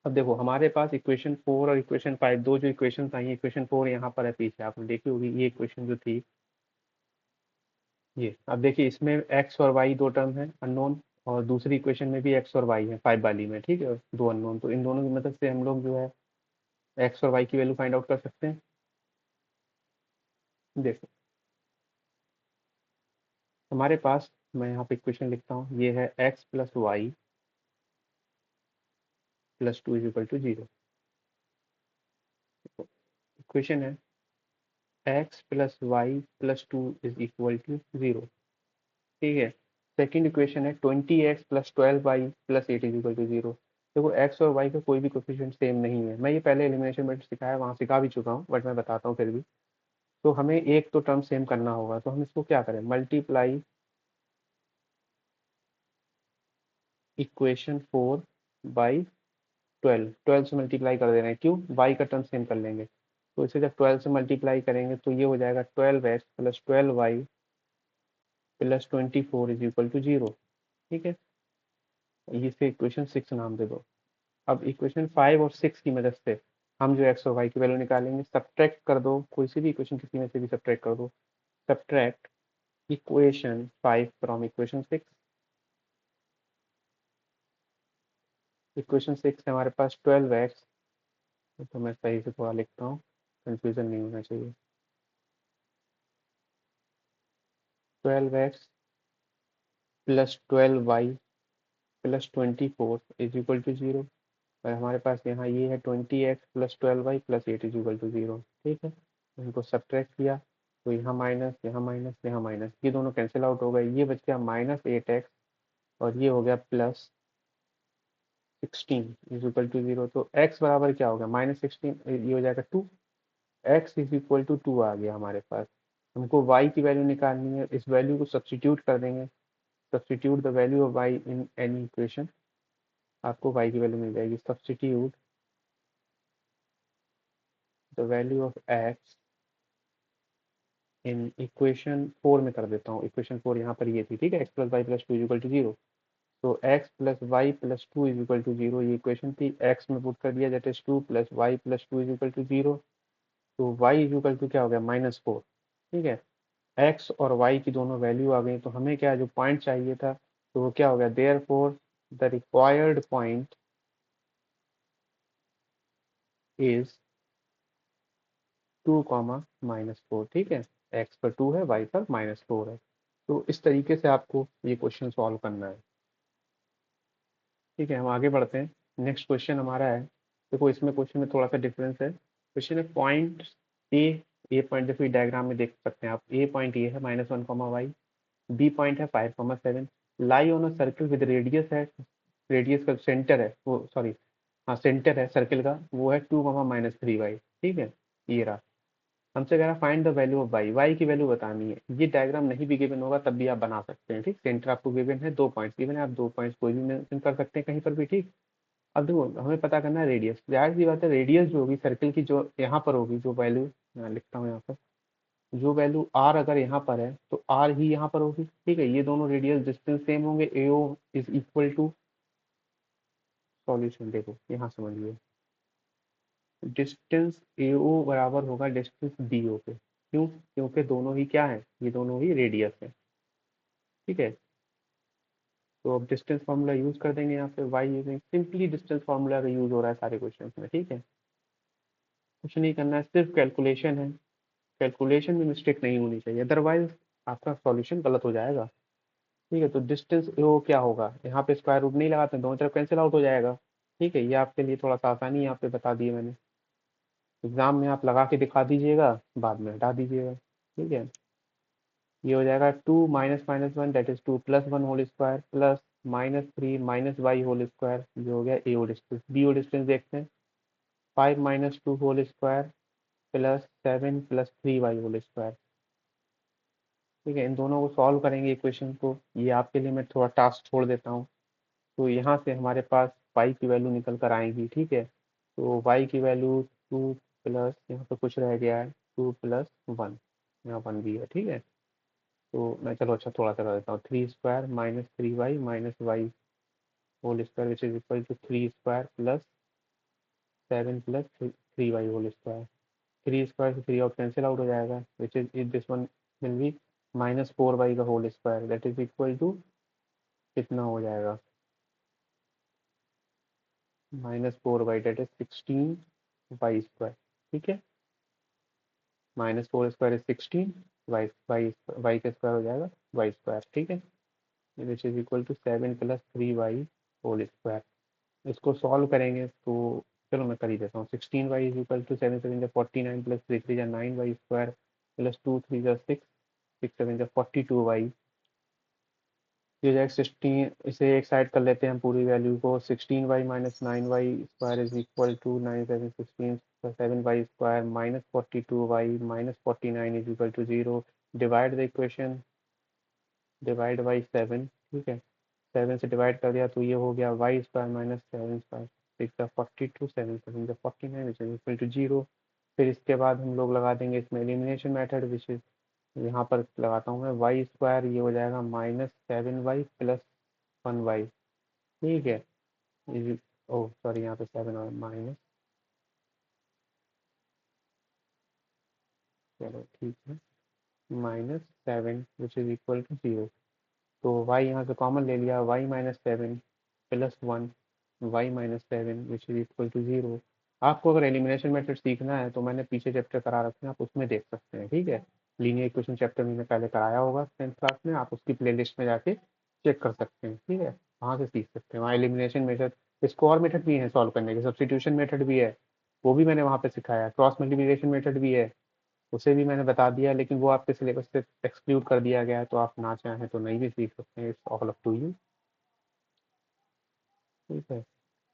अब देखो हमारे पास इक्वेशन 4 और इक्वेशन 5, दो जो इक्वेशन आई, इक्वेशन 4 यहाँ पर है पीछे, आपने देखी होगी ये इक्वेशन जो थी ये। अब देखिए इसमें एक्स और वाई दो टर्म है अननोन, और दूसरी इक्वेशन में भी एक्स और वाई है 5 वाली में। ठीक है, दो अननोन, तो इन दोनों की मदद से हम लोग जो है एक्स और वाई की वैल्यू फाइंड आउट कर सकते हैं। देखो हमारे पास, मैं यहाँ पे इक्वेशन लिखता हूँ, ये है x plus y plus two is equal to zero. Equation है x plus y plus two is equal to zero. ठीक है, सेकंड इक्वेशन है 20x plus 12y plus eight is equal to zero. देखो x और y का कोई भी coefficient same नहीं है, मैं ये पहले एलिमिनेशन मेथड सिखाया, वहाँ सिखा भी चुका हूँ, बट मैं बताता हूँ फिर भी। तो हमें एक तो टर्म सेम करना होगा, तो हम इसको क्या करें, मल्टीप्लाई इक्वेशन 4 बाई 12, 12 से मल्टीप्लाई कर दे रहे हैं, क्यों, वाई का टर्म सेम कर लेंगे। तो इसे जब 12 से मल्टीप्लाई करेंगे तो ये हो जाएगा 12x plus 12y plus 24 is equal to zero. ठीक है, इसे इक्वेशन 6 नाम दे दो। अब इक्वेशन 5 और 6 की मदद से हम जो एक्स और वाई की वैल्यू निकालेंगे, सब्ट्रैक्ट कर दो, कोई सी भी इक्वेशन किसी में से भी सब्ट्रैक्ट कर दो, subtract equation 5 from equation 6। Equation 6 है हमारे पास 12x, तो मैं सही से थोड़ा लिखता हूँ, कंफ्यूजन नहीं होना चाहिए, 12x plus 12y plus 24 is equal to zero. और हमारे पास यहाँ ये है 20x plus 12y plus eight is equal to zero. ठीक है, इनको सब्ट्रैक्ट किया तो यहाँ माइनस, यहाँ माइनस, यहाँ माइनस, ये दोनों कैंसिल आउट हो गए, ये बच गया माइनस 8x और ये हो गया plus 16 is equal to zero. तो x बराबर क्या हो गया, -16, ये हो जाएगा 2, x इज इक्वल टू 2 आ गया हमारे पास। हमको y की वैल्यू निकालनी है, इस वैल्यू को सब्सटीट्यूट कर देंगे, substitute the value of y in any equation, आपको y की वैल्यू मिल जाएगी। Substitute the value of x in equation 4 में कर देता हूँ, इक्वेशन 4 यहाँ पर ये थी। ठीक है, x plus y plus two equal to zero, तो x plus y plus two is equal to zero, ये इक्वेशन थी। एक्स में पुट कर दिया, that is 2 plus y plus two is equal to zero, तो वाई इज इक्वल टू क्या हो गया, -4। ठीक है, एक्स और वाई की दोनों वैल्यू आ गई, तो हमें क्या जो पॉइंट चाहिए था, तो वो क्या हो गया, therefore the required point is 2 comma -4। ठीक है, एक्स पर 2 है, वाई पर -4 है। तो इस तरीके से आपको ये क्वेश्चन सॉल्व करना है। ठीक है, हम आगे बढ़ते हैं। नेक्स्ट क्वेश्चन हमारा है, देखो इसमें क्वेश्चन में थोड़ा सा डिफरेंस है। क्वेश्चन है पॉइंट ए, ए पॉइंट देखो ये डायग्राम में देख सकते हैं आप, ए पॉइंट ये है -1 वाई, बी पॉइंट है 5 7, lie on a circle with radius है, रेडियस का सेंटर है वो, सॉरी हाँ सेंटर है सर्कल का, वो है 2 - 3 वाई। ठीक है, ये रहा। हमसे कह रहा find the value of Y, Y की वैल्यू बतानी है। ये डायग्राम नहीं भी गिवन होगा तब भी आप बना सकते हैं। ठीक, सेंटर आपको गिवन है, 2 पॉइंट्स गिवन है, आप 2 पॉइंट्स कोई भी मेंशन कर सकते हैं कहीं पर भी। ठीक, अब देखो हमें पता करना है रेडियस, जाहिर सी बात है रेडियस जो होगी सर्कल की, जो यहाँ पर होगी जो वैल्यू, मैं लिखता हूँ यहाँ पर, जो वैल्यू आर अगर यहाँ पर है तो आर ही यहाँ पर होगी। ठीक है, ये दोनों रेडियस डिस्टेंस सेम होंगे, A O is equal to, solution देखो यहाँ समझिए, डिस्टेंस एओ बराबर होगा डिस्टेंस बीओ पे। क्यों? क्योंकि दोनों ही क्या है, ये दोनों ही रेडियस है। ठीक है, तो अब डिस्टेंस फार्मूला यूज कर देंगे यहाँ पे, why using simply distance formula का यूज हो रहा है सारे क्वेश्चन में। ठीक है, कुछ नहीं करना है, सिर्फ कैलकुलेशन है, कैलकुलेशन में मिस्टेक नहीं होनी चाहिए, अदरवाइज आपका सॉल्यूशन गलत हो जाएगा। ठीक है, तो डिस्टेंस वो क्या होगा, यहाँ पे स्क्वायर रूट नहीं लगाते, दोनों तरफ कैंसिल आउट हो जाएगा। ठीक है, ये आपके लिए थोड़ा सा आसानी यहाँ पे बता दिए मैंने, एग्जाम में आप लगा के दिखा दीजिएगा, बाद में हटा दीजिएगा। ठीक है, ये हो जाएगा 2 - - 1 that is 2 + 1 whole square plus -3 - y whole square, जो हो गया एओ डिस्टेंस। बीओ डिस्टेंस देखते हैं, 5 - 2 whole square plus 7 + 3 y whole square. ठीक है, इन दोनों को सॉल्व करेंगे इक्वेशन को, ये आपके लिए मैं थोड़ा टास्क छोड़ देता हूँ। तो यहाँ से हमारे पास y की वैल्यू निकल कर आएगी। ठीक है, तो y की वैल्यू 2 प्लस, यहाँ पे कुछ रह गया है, 2 + 1, यहाँ 1 भी है। ठीक है, तो मैं चलो अच्छा थोड़ा सा कर देता हूँ, 3 square -3y -y whole square which is equal to 3 square plus 7 + 3y whole square. 3 square से 3 आउट कैंसिल आउट हो जाएगा, which is this one will be -4y का whole square that is equal to, कितना हो जाएगा, -4y that is 16y square. ठीक है, -4 square is 16, Y का स्क्वायर हो जाएगा वाई स्क्वायर। ठीक है, which is equal to 7 + 3y whole square. इसको सॉल्व करेंगे तो चलो मैं कर ही देता हूँ, 16y is equal to 7 × 7 = 49 + 3 × 3 = 9y square plus 2 × 3 = 6, 6 × 7 = 42y। ये जाए 16, इसे एक साइड कर लेते हैं हम पूरी वैल्यू को, 16y - 9y square is equal to 9 × 7 = 16 7y square -42y -49 is equal to 0। Divide the equation, divide by 7। ठीक है, 7 से डिवाइड कर दिया तो ये हो गया Y square -7 square, 6 × 42 7 × 7 = 49 which is equal to 0। फिर इसके बाद हम लोग लगा देंगे इसमें एलिमिनेशन मेथड, विच इज यहाँ पर लगाता हूँ मैं, वाई स्क्वायर ये हो जाएगा -7y + 1y। ठीक है, ओ सॉरी यहाँ पे 7 और माइनस, चलो ठीक है, -7 विच इज इक्वल टू 0। तो y यहाँ से कॉमन ले लिया, y -7 + 1 y -7 which is equal to 0। आपको अगर एलिमिनेशन मेथड सीखना है तो मैंने पीछे चैप्टर करा रखे हैं, आप उसमें देख सकते हैं। ठीक है, लीनियर इक्वेशन चैप्टर मैंने पहले कराया होगा 10th क्लास में, आप उसकी प्लेलिस्ट में जाके चेक कर सकते हैं। ठीक है, वहाँ से सीख सकते हैं, वहाँ एलिमिनेशन मेथड, इसको और मेथड भी है सॉल्व करने के, सब्सटीट्यूशन मेथड भी है, वो भी मैंने वहाँ पे सिखाया, क्रॉस मल्टीप्लिकेशन मेथड भी है, उसे भी मैंने बता दिया, लेकिन वो आपके सिलेबस से एक्सक्लूड कर दिया गया है, तो आप ना चाहें तो नहीं भी सीख सकते हैं, it's all up to you. ठीक है,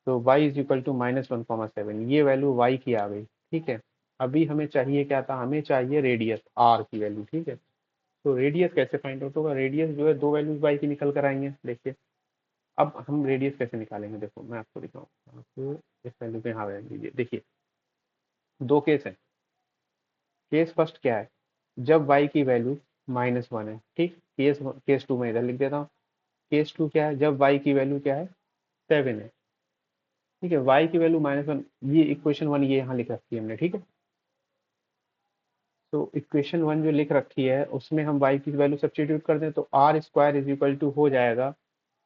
तो y इज इक्वल टू -1, 7, ये वैल्यू y की आ गई। ठीक है, अभी हमें चाहिए क्या था, हमें चाहिए रेडियस r की वैल्यू। ठीक है, तो रेडियस कैसे फाइंड आउट होगा, रेडियस जो है दो वैल्यूज y की निकल कर आई हैं। देखिए अब हम रेडियस कैसे निकालेंगे, देखो मैं आपको दिखाऊँ, आपको इस वैल्यू पे यहाँ वैल्यू दीजिए। देखिए दो केस है, केस फर्स्ट क्या है, जब y की वैल्यू -1 है। ठीक, केस टू में इधर लिख देता हूँ, केस टू क्या है, जब y की वैल्यू क्या है, 7 है। ठीक है, y की वैल्यू -1, ये इक्वेशन 1 ये यहाँ लिख रखी है हमने। ठीक है, तो इक्वेशन 1 जो लिख रखी है उसमें हम y की वैल्यू सब्स्टिट्यूट कर दें तो R square is equal to हो जाएगा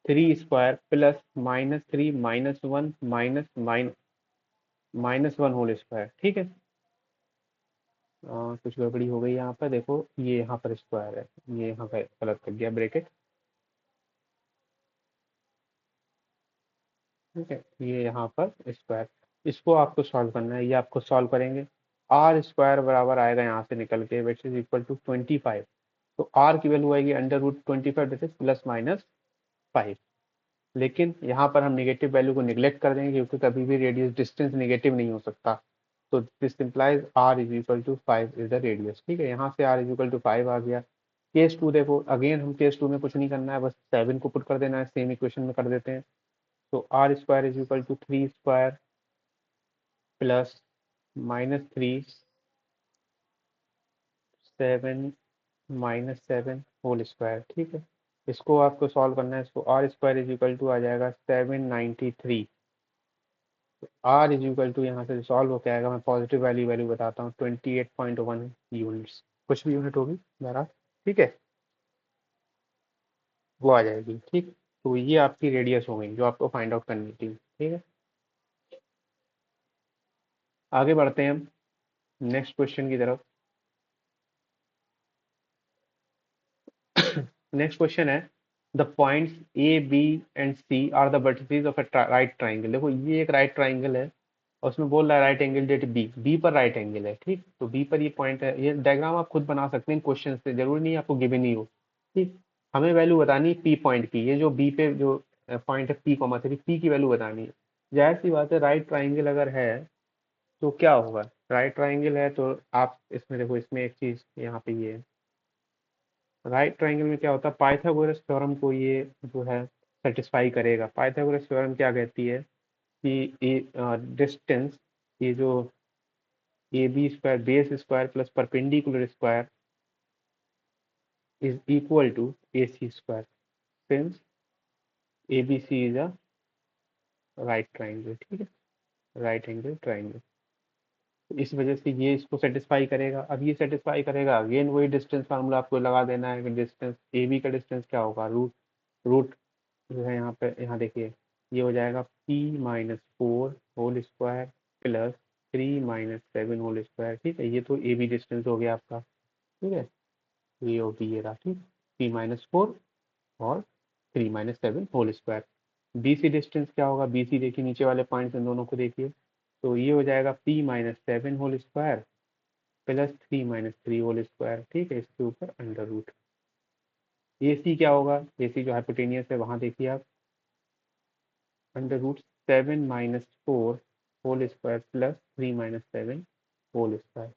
3 स्क्वायर प्लस -3 -1 -1 होल स्क्वायर। ठीक है, कुछ गड़बड़ी हो गई यहाँ पर, देखो ये यहाँ पर स्क्वायर है, ये यहाँ पर गलत कर दिया ब्रैकेट। ठीक है, ये यहाँ पर स्क्वायर, इसको आपको सॉल्व करना है, ये आपको सॉल्व करेंगे, आर स्क्वायर बराबर आएगा यहाँ से निकल के विच इज इक्वल टू 25। तो आर की वैल्यू आएगी √25 दैट इज +-5। लेकिन यहाँ पर हम नेगेटिव वैल्यू को निगलेक्ट कर देंगे, क्योंकि कभी भी रेडियस डिस्टेंस नेगेटिव नहीं हो सकता। तो this implies R is equal to 5 is the radius. ठीक है, यहाँ से आर इज इक्वल टू 5 आ गया। केस टू देखो, अगेन हम केस टू में कुछ नहीं करना है, बस 7 को पुट कर देना है, सेम इक्वेशन में कर देते हैं। तो R square is equal to 3 square plus -3 7 -7 whole square. ठीक है, इसको आपको सॉल्व करना है। इसको R square is equal to आ जाएगा 793। आर इज इक्वल टू यहाँ से सॉल्व हो के आएगा, मैं पॉजिटिव वैल्यू वैल्यू बताता हूँ, 28.1 यूनिट्स, कुछ भी यूनिट होगी बहरहाल। ठीक है, वो आ जाएगी। ठीक, तो ये आपकी रेडियस हो गई जो आपको फाइंड आउट करनी थी। ठीक है, आगे बढ़ते हैं हम नेक्स्ट क्वेश्चन की तरफ। नेक्स्ट क्वेश्चन है, the points A B and C are the vertices of a right triangle. देखो ये एक राइट ट्राइंगल है और उसमें बोल रहा है right angle that B, B पर राइट एंगल है। ठीक, तो बी पर ये पॉइंट है। ये डायग्राम आप खुद बना सकते हैं क्वेश्चन से, जरूरी नहीं आपको गिवन ही हो। ठीक, हमें वैल्यू बतानी है पी पॉइंट की। ये जो बी पे जो पॉइंट है पी कॉमा थ्री, पी की वैल्यू बतानी है। जाहिर सी बात है, राइट ट्राइंगल अगर है तो क्या होगा, राइट ट्राइंगल है तो आप इसमें देखो, इसमें एक चीज यहाँ पे ये राइट ट्राइंगल में क्या होता है, पाइथागोरस थ्योरम को ये जो है सेटिस्फाई करेगा। पाइथागोरस थ्योरम क्या कहती है कि ये डिस्टेंस, ये जो A B square base square plus perpendicular square is equal to A C square, since A B C is a right triangle. ठीक है, राइट एंगल ट्राइंगल, इस वजह से ये इसको सेटिस्फाई करेगा। अब ये सेटिस्फाई करेगा, अगेन वही डिस्टेंस फार्मूला आपको लगा देना है कि डिस्टेंस ए बी का डिस्टेंस क्या होगा, रूट रूट जो है यहाँ पे, यहाँ देखिए ये हो जाएगा p-4 whole square plus 3-7 whole square. ठीक है, ये तो ए बी डिस्टेंस हो गया आपका। ठीक है, ये हो गई ये रहा। ठीक, p-4 और 3-7 whole square. B C distance क्या होगा, बी सी देखिए नीचे वाले पॉइंट्स इन दोनों को देखिए, तो ये हो जाएगा p-7 whole square plus 3-3 whole square. ठीक है, इसके ऊपर अंडर रूट। ए सी क्या होगा, ए सी जो हाइपोटेनियस है वहां देखिए आप, under root 7-4 whole square plus 3-7 whole square.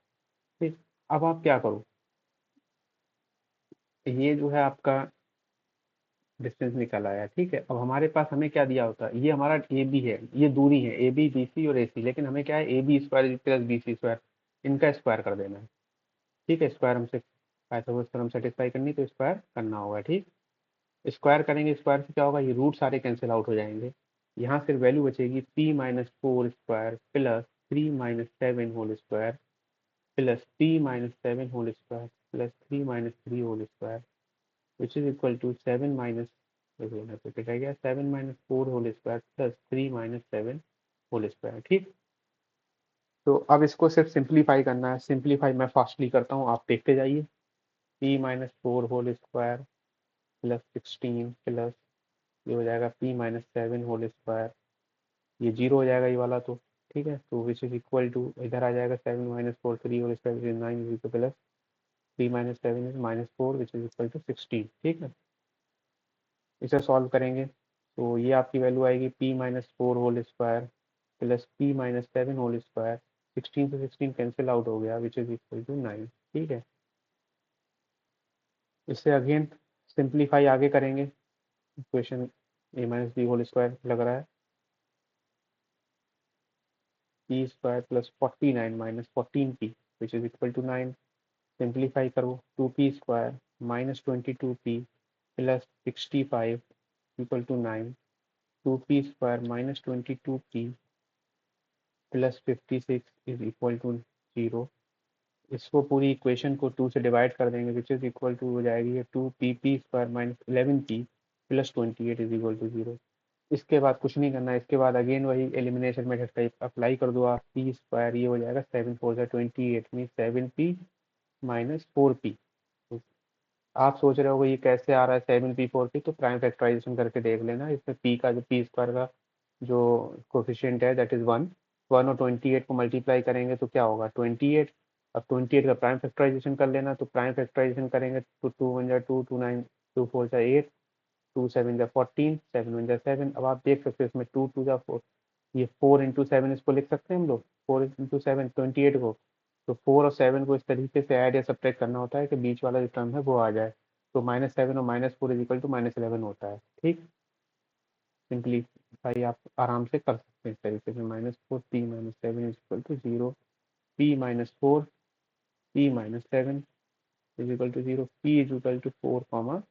ठीक, अब आप क्या करो, ये जो है आपका डिस्टेंस निकल आया। ठीक है, अब हमारे पास हमें क्या दिया होता है, ये हमारा ए बी है, ये दूरी है ए बी बी सी और ए सी, लेकिन हमें क्या है A B square plus B C square, इनका स्क्वायर कर देना है। ठीक है, स्क्वायर हमसे पाइथागोरस थ्योरम सेटिस्फाई करनी तो स्क्वायर करना होगा। ठीक, स्क्वायर करेंगे, स्क्वायर से क्या होगा, ये रूट सारे कैंसिल आउट हो जाएंगे। यहाँ सिर्फ वैल्यू बचेगी p-4 square plus 3-7 whole square plus p-7 whole square plus 3-3 whole square which is equal to 7 minus, देखो यहाँ पे क्या गया, 7-4 whole square plus 3-7 whole square. ठीक, तो अब इसको सिर्फ सिंप्लीफाई करना है। सिंप्लीफाई मैं फास्टली करता हूँ, आप देखते जाइए। p-4 whole square plus 16 plus ये हो जाएगा p-7 होल स्क्वायर, ये जीरो हो जाएगा ये वाला तो। ठीक है, तो विच इज इक्वल टू इधर आ जाएगा 7-4 3 whole square is 9 is plus 3-7 is -4 which is equal to 16। ठीक है, इसे सॉल्व करेंगे तो ये आपकी वैल्यू आएगी p-4 whole square plus p-7 whole square, 16 से 16 कैंसिल आउट हो गया विच इज इक्वल टू 9। ठीक है, इससे अगेन सिंप्लीफाई आगे करेंगे, इक्वेशन a-b होल स्क्वायर लग रहा है, p square plus 49 minus 14p which is equal to 9। Simplify करो, 2p square minus 22p plus 65 equal to 9, 2p square minus 22p plus 56 is equal to 0। इसको पूरी equation को 2 से डिवाइड कर देंगे विच इज इक्वल टू हो जाएगी ये 2p square minus 11p plus 28 is equal to 0। इसके बाद कुछ नहीं करना है, इसके बाद अगेन वही एलिमिनेशन मेथड का अप्लाई कर दो आप। पी स्क्वायर ये हो जाएगा 7×4 = 28 मीन 7p माइनस 4p। आप सोच रहे हो ये कैसे आ रहा है 7p 4p, तो प्राइम फैक्टराइजेशन करके देख लेना। इसमें p का जो p स्क्वायर का जो कोफिशिएंट है दैट इज 1, 1 और 28 को मल्टीप्लाई करेंगे तो क्या होगा 28। अब 28 का प्राइम फैक्टराइजेशन कर लेना, तो प्राइम फैक्टराइजेशन करेंगे तो 2 1 2 2 9 2 4 8 2 7 14 7 1 7। अब आप देख सकते हो इसमें 2 2 4, ये 4 × 7 इसको लिख सकते हैं हम लोग, 4 × 7 28 को। तो 4 और 7 को इस तरीके से ऐड या सब्ट्रैक्ट करना होता है कि बीच वाला जो टर्म है वो आ जाए। तो -7 और -4 इज इक्वल टू -11 होता है। ठीक, सिंप्लीफाई आप आराम से कर सकते हैं इस तरीके से, -4p - 7 = 0, p - 4p - 7 = 0, p = 4,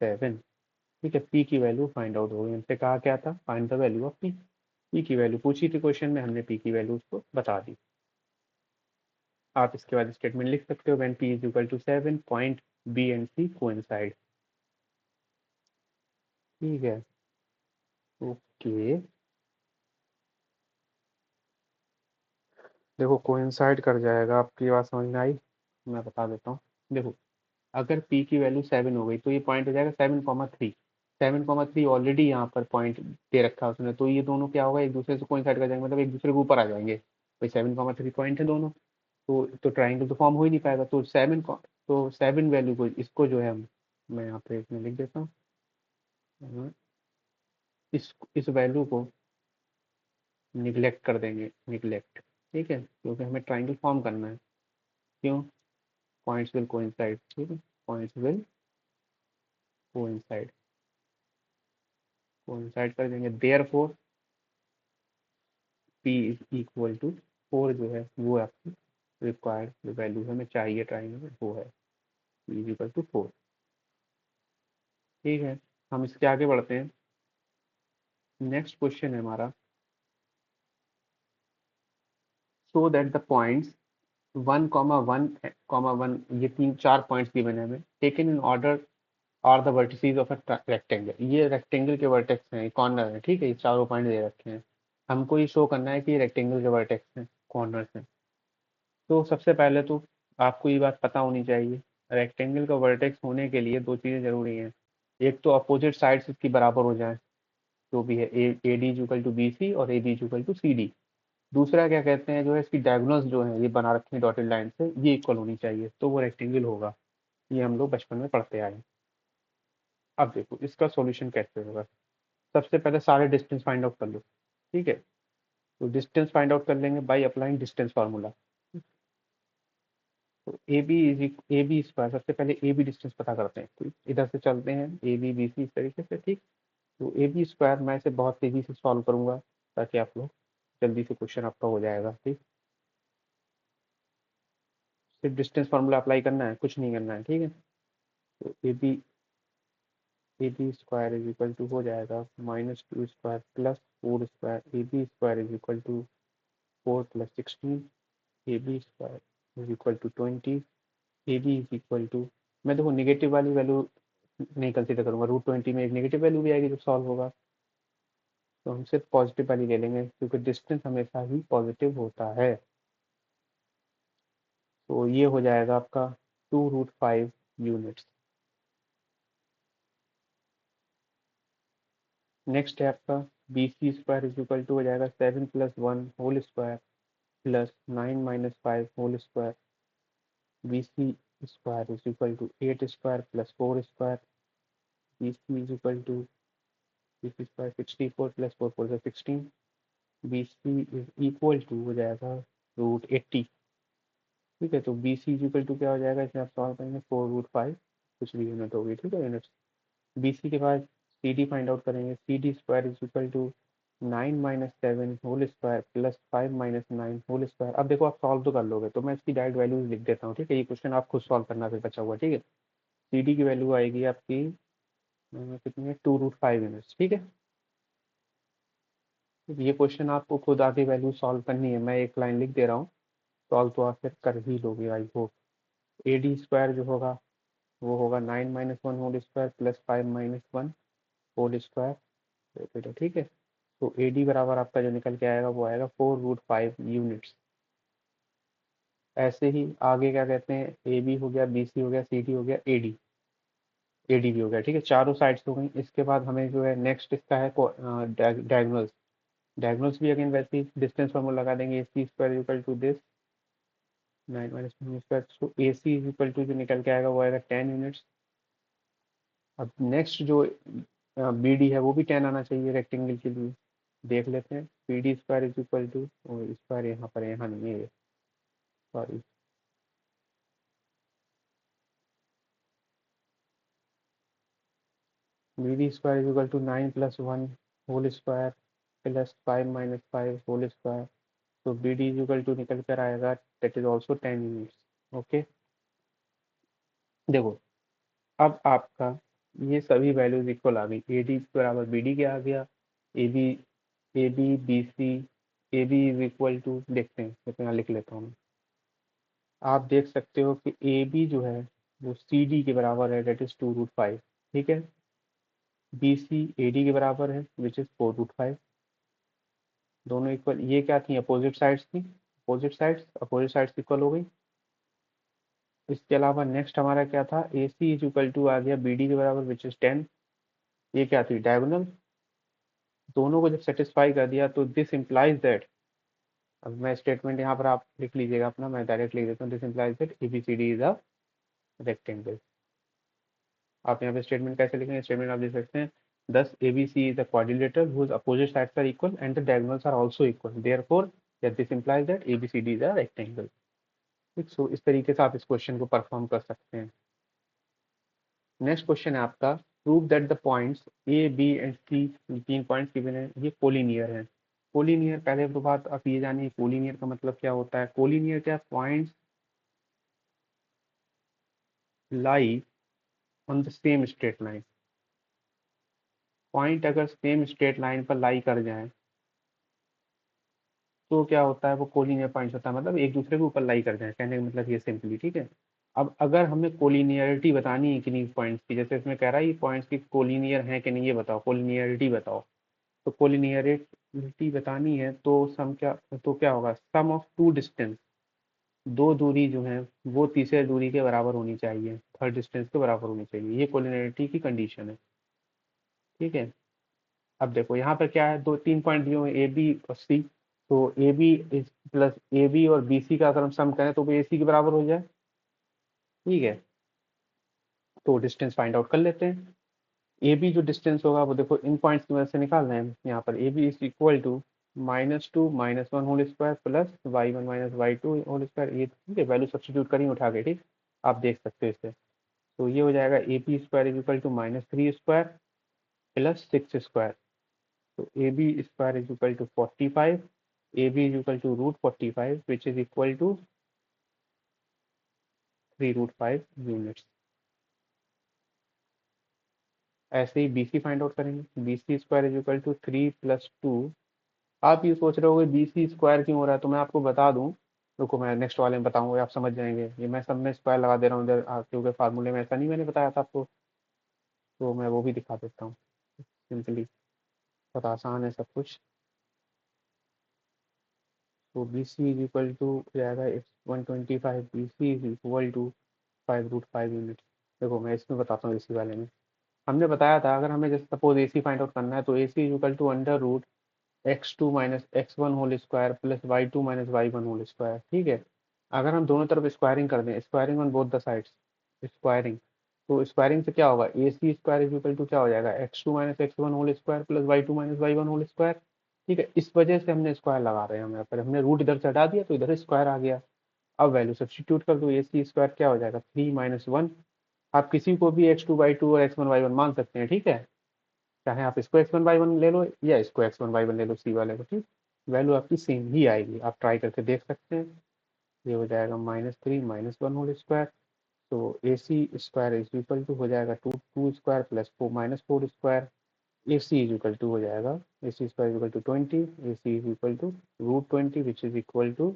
7। ठीक है, p की वैल्यू फाइंड आउट हो गई। हमसे कहा क्या था, find the value of p। p की वैल्यू पूछी थी क्वेश्चन में, हमने p की वैल्यू उसको बता दी। आप इसके बाद स्टेटमेंट लिख सकते हो, when p = 7 point b and c coincide. ठीक है, ओके। देखो कोइंसाइड कर जाएगा, आपकी बात समझ में आई? मैं बता देता हूँ। देखो, अगर p की वैल्यू 7 हो गई तो ये पॉइंट हो जाएगा 7,3। 7,3 ऑलरेडी यहाँ पर पॉइंट दे रखा है उसने, तो ये दोनों क्या होगा, एक दूसरे से कोइंसाइड कर जाएंगे, मतलब एक दूसरे के ऊपर आ जाएंगे भाई। 7,3 पॉइंट है दोनों, तो ट्राइंगल तो फॉर्म हो ही नहीं पाएगा। तो 7 वैल्यू को, इसको जो है हम, मैं यहाँ पे इसमें लिख देता हूँ, इस वैल्यू को निगलेक्ट कर देंगे, निगलेक्ट। ठीक है, क्योंकि हमें ट्राइंगल फॉर्म करना है। क्यों? Points will coincide. ठीक है, पॉइंट्स विल कोइंसाइड, कोइंसाइड कर देंगे। Therefore p is equal to 4 जो है वो आपकी रिक्वायर्ड जो वैल्यू हमें चाहिए ट्राइंगल में, वो है p इज इक्वल टू 4। ठीक है, हम इसके आगे बढ़ते हैं। नेक्स्ट क्वेश्चन है हमारा, सो दैट द पॉइंट्स 1,1,1, ये 3-4 पॉइंट्स गिवन है हमें, taken in order are the vertices of a rectangle. ये रेक्टेंगल के वर्टेक्स हैं, कॉर्नर है। ठीक है, ये चारों पॉइंट दे रखे हैं, हमको ये शो करना है कि रेक्टेंगल के वर्टेक्स हैं, कॉर्नर्स हैं। तो सबसे पहले तो आपको ये बात पता होनी चाहिए, रेक्टेंगल का वर्टेक्स होने के लिए दो चीज़ें जरूरी हैं। एक तो अपोजिट साइड्स इसकी बराबर हो जाए, जो भी है, A D equal to B C और A B equal to C D. दूसरा क्या कहते हैं, जो है इसकी डायगोनल्स जो है ये बना रखी है डॉटेड लाइन से, ये इक्वल होनी चाहिए, तो वो रेक्टेंगल होगा। ये हम लोग बचपन में पढ़ते आए हैं। अब देखो इसका सॉल्यूशन कैसे होगा। सबसे पहले सारे डिस्टेंस फाइंड आउट कर लो। ठीक है, तो डिस्टेंस फाइंड आउट कर लेंगे बाई अप्लाइंग डिस्टेंस फार्मूला। तो ए बी स्क्वायर, सबसे पहले ए बी डिस्टेंस पता करते हैं, तो इधर से चलते हैं, ए बी बी सी इस तरीके से। ठीक, तो ए बी स्क्वायर मैं इसे बहुत तेजी से सॉल्व करूंगा, ताकि आप लोग जल्दी से क्वेश्चन आपका हो जाएगा। ठीक, सिर्फ डिस्टेंस फार्मूला अप्लाई करना है, कुछ नहीं करना है। ठीक है, तो A B square is equal to हो जाएगा -2 square plus 4 square, A B square is equal to 4 + 16, A B square is equal to 20, A B is equal to, मैं देखो निगेटिव वाली वैल्यू नहीं कंसीडर करूंगा, √20 में एक नेगेटिव वैल्यू भी आएगी जब सॉल्व होगा, तो हम सिर्फ पॉजिटिव वाली ले लेंगे, क्योंकि डिस्टेंस हमेशा ही पॉजिटिव होता है। तो ये हो जाएगा आपका 2√5 यूनिट्स। नेक्स्ट है आपका B C square is equal to हो जाएगा 7 + 1 whole square plus 9 - 5 whole square, B C square is equal to 8 square plus 4 square, B C is equal to B C square 64 + 4 4 16, B C is equal to हो जाएगा √80। ठीक है, तो B C is equal to क्या हो जाएगा, इसमें आप सॉल्व करेंगे 4√5, कुछ भी यूनिट होगी। ठीक है, यूनिट बी सी के बाद सी डी फाइंड आउट करेंगे, C D square is equal to 9 - 7 whole square plus 5 - 9 whole square. अब देखो आप सॉल्व तो कर लोगे, तो मैं इसकी डायरेक्ट वैल्यूज लिख देता हूँ। ठीक है, ये क्वेश्चन आप खुद सॉल्व करना फिर बचा हुआ। ठीक है, सी डी की वैल्यू आएगी आपकी कितनी है, 2√5 यूनिट्स। ठीक है, ये क्वेश्चन आपको खुद आगे वैल्यू सॉल्व करनी है, मैं एक लाइन लिख दे रहा हूँ, सॉल्व तो आप फिर कर ही लोगे I hope. A D square जो होगा वो होगा 9 - 1 whole square plus 5 - 1 whole square. ठीक है, तो ए डी बराबर आपका जो निकल के आएगा वो आएगा 4√5 यूनिट्स। ऐसे ही आगे क्या कहते हैं, ए बी हो गया, बी सी हो गया, सी डी हो गया, ए डी भी हो गया। ठीक है, चारों साइड्स हो गई। इसके बाद हमें जो है नेक्स्ट इसका है डायगोनल्स। डायगोनल्स भी अगेन वैसे ही डिस्टेंस फॉर्मूला लगा देंगे, A C square equal to this 9 - 1 square, so A C equal to जो निकल के आएगा वो आएगा 10 यूनिट्स। अब नेक्स्ट जो बी डी है वो भी 10 आना चाहिए रेक्टेंगल के लिए, देख लेते हैं। P D square is equal to, square यहाँ पर यहाँ नहीं है, sorry, B D square is equal to 9 + 1 whole square plus 5 - 5 whole square. तो बी डी इजिकल टू निकल कर आएगा that is also 10 units. Okay, देखो अब आपका ये सभी वैल्यूज इक्वल आ गई। ए डी बराबर बी डी क्या आ गया, A B, A B B C, A B is equal to, देखते हैं तो यहाँ लिख लेता हूँ। आप देख सकते हो कि ए बी जो है वो सी डी के बराबर है, दैट इज 2√5। ठीक है, बी सी ए डी के बराबर है विच इज 4√5। दोनों इक्वल, ये क्या थी, अपोजिट साइड्स थी, अपोजिट साइड्स इक्वल हो गई। इसके अलावा नेक्स्ट हमारा क्या था, ए सी इज इक्वल टू आ गया बी डी के बराबर विच इज 10। ये क्या थी, डायगोनल। दोनों को जब सेटिस्फाई कर दिया तो दिस इम्प्लाइज दैट, अब मैं स्टेटमेंट यहाँ पर आप लिख लीजिएगा अपना, मैं डायरेक्ट लिख देता हूँ, this implies that A B C D is a rectangle. आप यहाँ पे स्टेटमेंट कैसे लिखेंगे, स्टेटमेंट आप लिख सकते हैं, this A B C is a quadrilateral whose opposite sides are equal and the diagonals are also equal, therefore that this implies that ABCD is a rectangle। ठीक, सो इस तरीके से आप इस क्वेश्चन को परफॉर्म कर सकते हैं। नेक्स्ट क्वेश्चन है आपका, prove that the points A B and C, तीन पॉइंट्स गिवन है, ये कोलिनियर है। कोलिनियर, पहले तो बात आप ये जानिए कोलिनियर का मतलब क्या होता है। कोलिनियर क्या, points lie on the same straight line. Point अगर सेम स्ट्रेट लाइन पर लाई कर जाए तो क्या होता है, वो कोलिनियर पॉइंट्स होता है, मतलब एक दूसरे के ऊपर लाई कर जाए, कहने का मतलब ये सिंपली। ठीक है, अब अगर हमें कोलिनियरिटी बतानी है किन्हीं पॉइंट्स की, जैसे इसमें कह रहा है ये पॉइंट्स की कोलिनियर है कि नहीं, ये बताओ, कोलिनियरिटी बताओ। तो कोलिनियरिटी बतानी है तो सम क्या, तो क्या होगा, सम ऑफ टू डिस्टेंस, दो दूरी जो है वो तीसरे दूरी के बराबर होनी चाहिए, थर्ड डिस्टेंस के बराबर होनी चाहिए, ये कोलिनियरिटी की कंडीशन है। ठीक है, अब देखो यहाँ पर क्या है, दो तीन पॉइंट दिए हुए ए बी और सी। तो A B plus A B और बी सी का अगर हम सम करें तो वो ए सी के बराबर हो जाए। ठीक है, तो डिस्टेंस फाइंड आउट कर लेते हैं। ए बी जो डिस्टेंस होगा वो देखो इन पॉइंट्स की मदद से निकाल रहे हैं। यहाँ पर A B is equal to -2 - 1 whole square plus y1 - y2 whole square. ये ठीक है, वैल्यू सब्स्टिट्यूट करी उठा के, ठीक, आप देख सकते हो इसे। तो ये हो जाएगा A B square is equal to -3 square plus 6 square. तो A B square is equal to 45, A B is equal to √45 which is equal to 3√5 units. ऐसे ही बी सी फाइंड आउट करेंगे, B C square is equal to 3 + 2। आप ये सोच रहे होगे B C square क्यों हो रहा है, तो मैं आपको बता दूं, रुको मैं नेक्स्ट वाले में बताऊंगा, आप समझ जाएंगे। ये मैं सब में स्क्वायर लगा दे रहा हूँ इधर, क्योंकि फार्मूले में ऐसा नहीं मैंने बताया था आपको, तो मैं वो भी दिखा देता हूँ सिंपली, बहुत आसान है सब कुछ। तो B C is equal to जाएगा 125, B C is equal to 5√5 unit. देखो मैं इसमें बताता हूँ, इसी वाले में हमने बताया था, अगर हमें जैसे suppose A C find out करना है तो A C is equal to √x2 - x1 whole square plus y2 - y1 whole square. ठीक है, अगर हम दोनों तरफ स्क्वायरिंग कर दें, squaring on both the sides, squaring, तो स्क्वायरिंग से क्या होगा, A C square is equal to क्या हो जाएगा, x2 - x1 whole square plus y2 - y1 whole square. ठीक है, इस वजह से हमने स्क्वायर लगा रहे हैं, हम यहाँ पर हमने रूट इधर से हटा दिया तो इधर स्क्वायर आ गया। अब वैल्यू सब्स्टिट्यूट कर दो, ए सी स्क्वायर क्या हो जाएगा, 3 - 1। आप किसी को भी x2 y2 और x1 y1 मान सकते हैं। ठीक है, चाहे आप इसको x1 y1 ले लो या इसको x1 y1 ले लो, सी वाले को, ठीक, वैल्यू आपकी सेम ही आएगी, आप ट्राई करके देख सकते हैं। ये हो जाएगा -3 - 1 होल स्क्वायर। तो A C square is equal to हो जाएगा 2 square plus 4 - 4 square. A C is equal to हो जाएगा, A C square is equal to 20, A C is equal to √20 which is equal to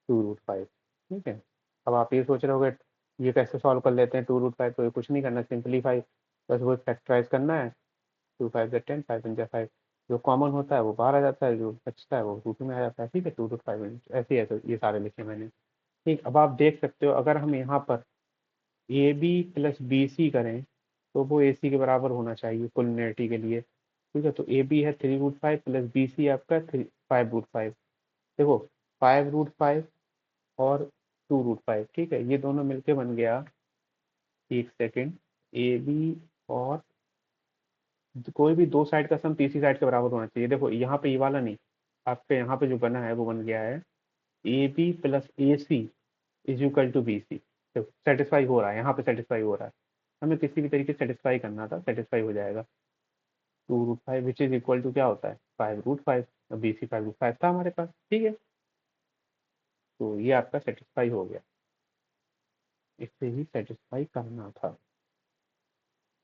2√5। ठीक है, अब आप ये सोच रहे होगे ये कैसे सॉल्व कर लेते हैं 2√5, तो ये कुछ नहीं करना, सिंपलीफाई, बस वो फैक्टराइज करना है। 2 × 5 = 10, 5 × 5 जो कॉमन होता है वो बाहर आ जाता है, जो बचता है वो रूट में आ जाता है। ठीक है, 2√5 ऐसे ही है, तो ये सारे लिखे मैंने। ठीक, अब आप देख सकते हो अगर हम यहाँ पर A B plus B C करें तो वो ए सी के बराबर होना चाहिए कोलिनियरिटी के लिए। ठीक है, तो ए बी है 3√5 प्लस बी सी आपका 5√5। देखो 5√5 और 2√5, ठीक है, ये दोनों मिलके बन गया, एक सेकेंड, ए बी और कोई भी दो साइड का सम तीसरी साइड के बराबर होना चाहिए। देखो यहाँ पे ये वाला नहीं, आपके यहाँ पे जो बना है वो बन गया है A B plus A C is equal to B C. देखो सेटिस्फाई हो रहा है, यहाँ पे सेटिस्फाई हो रहा है, हमें किसी भी तरीके से सेटिस्फाई करना था, सेटिस्फाई हो जाएगा। 2√5 विच इज इक्वल टू क्या होता है 5√5। बी सी 5√5 था हमारे पास, ठीक है। तो ये आपका सेटिस्फाई हो गया, इससे ही सेटिस्फाई करना था,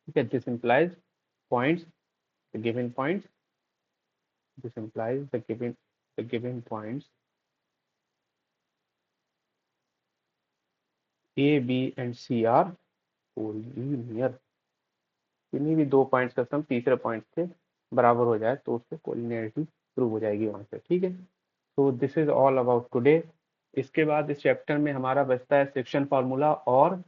ठीक है। This implies points, the given points, this implies the given points A B and C are collinear. किन्हीं भी दो पॉइंट्स का सम तीसरे पॉइंट से बराबर हो जाए तो उससे कोलिनियरिटी प्रूव हो जाएगी वहां से, ठीक है। तो this is all about today. इसके बाद इस चैप्टर में हमारा बचता है सेक्शन फार्मूला, और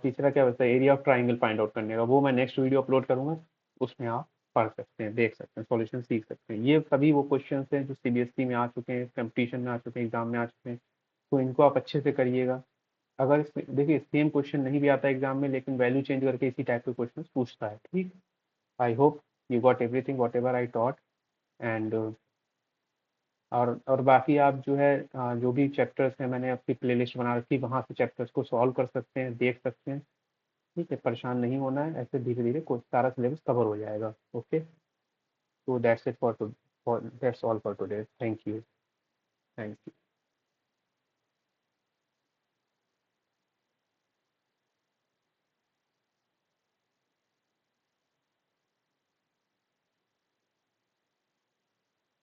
तीसरा क्या बचता है, area of triangle find out करने का। वो मैं नेक्स्ट वीडियो अपलोड करूंगा, उसमें आप पढ़ सकते हैं, देख सकते हैं, सॉल्यूशन सीख सकते हैं। ये सभी वो क्वेश्चन हैं जो सीबीएसई में आ चुके हैं, कंपटीशन में आ चुके हैं, एग्जाम में आ चुके हैं, तो इनको आप अच्छे से करिएगा। अगर देखिए सेम क्वेश्चन नहीं भी आता एग्जाम में, लेकिन वैल्यू चेंज करके इसी टाइप के क्वेश्चन पूछता है, ठीक। I hope you got everything what ever I taught. And और बाकी आप जो है जो भी चैप्टर्स हैं मैंने अपनी प्लेलिस्ट बना रखी, वहाँ से चैप्टर्स को सॉल्व कर सकते हैं, देख सकते हैं, ठीक है। परेशान नहीं होना है, ऐसे धीरे धीरे कोई सारा सिलेबस कवर हो जाएगा। ओके, तो that's it for that's all for today. Thank you. Thank you.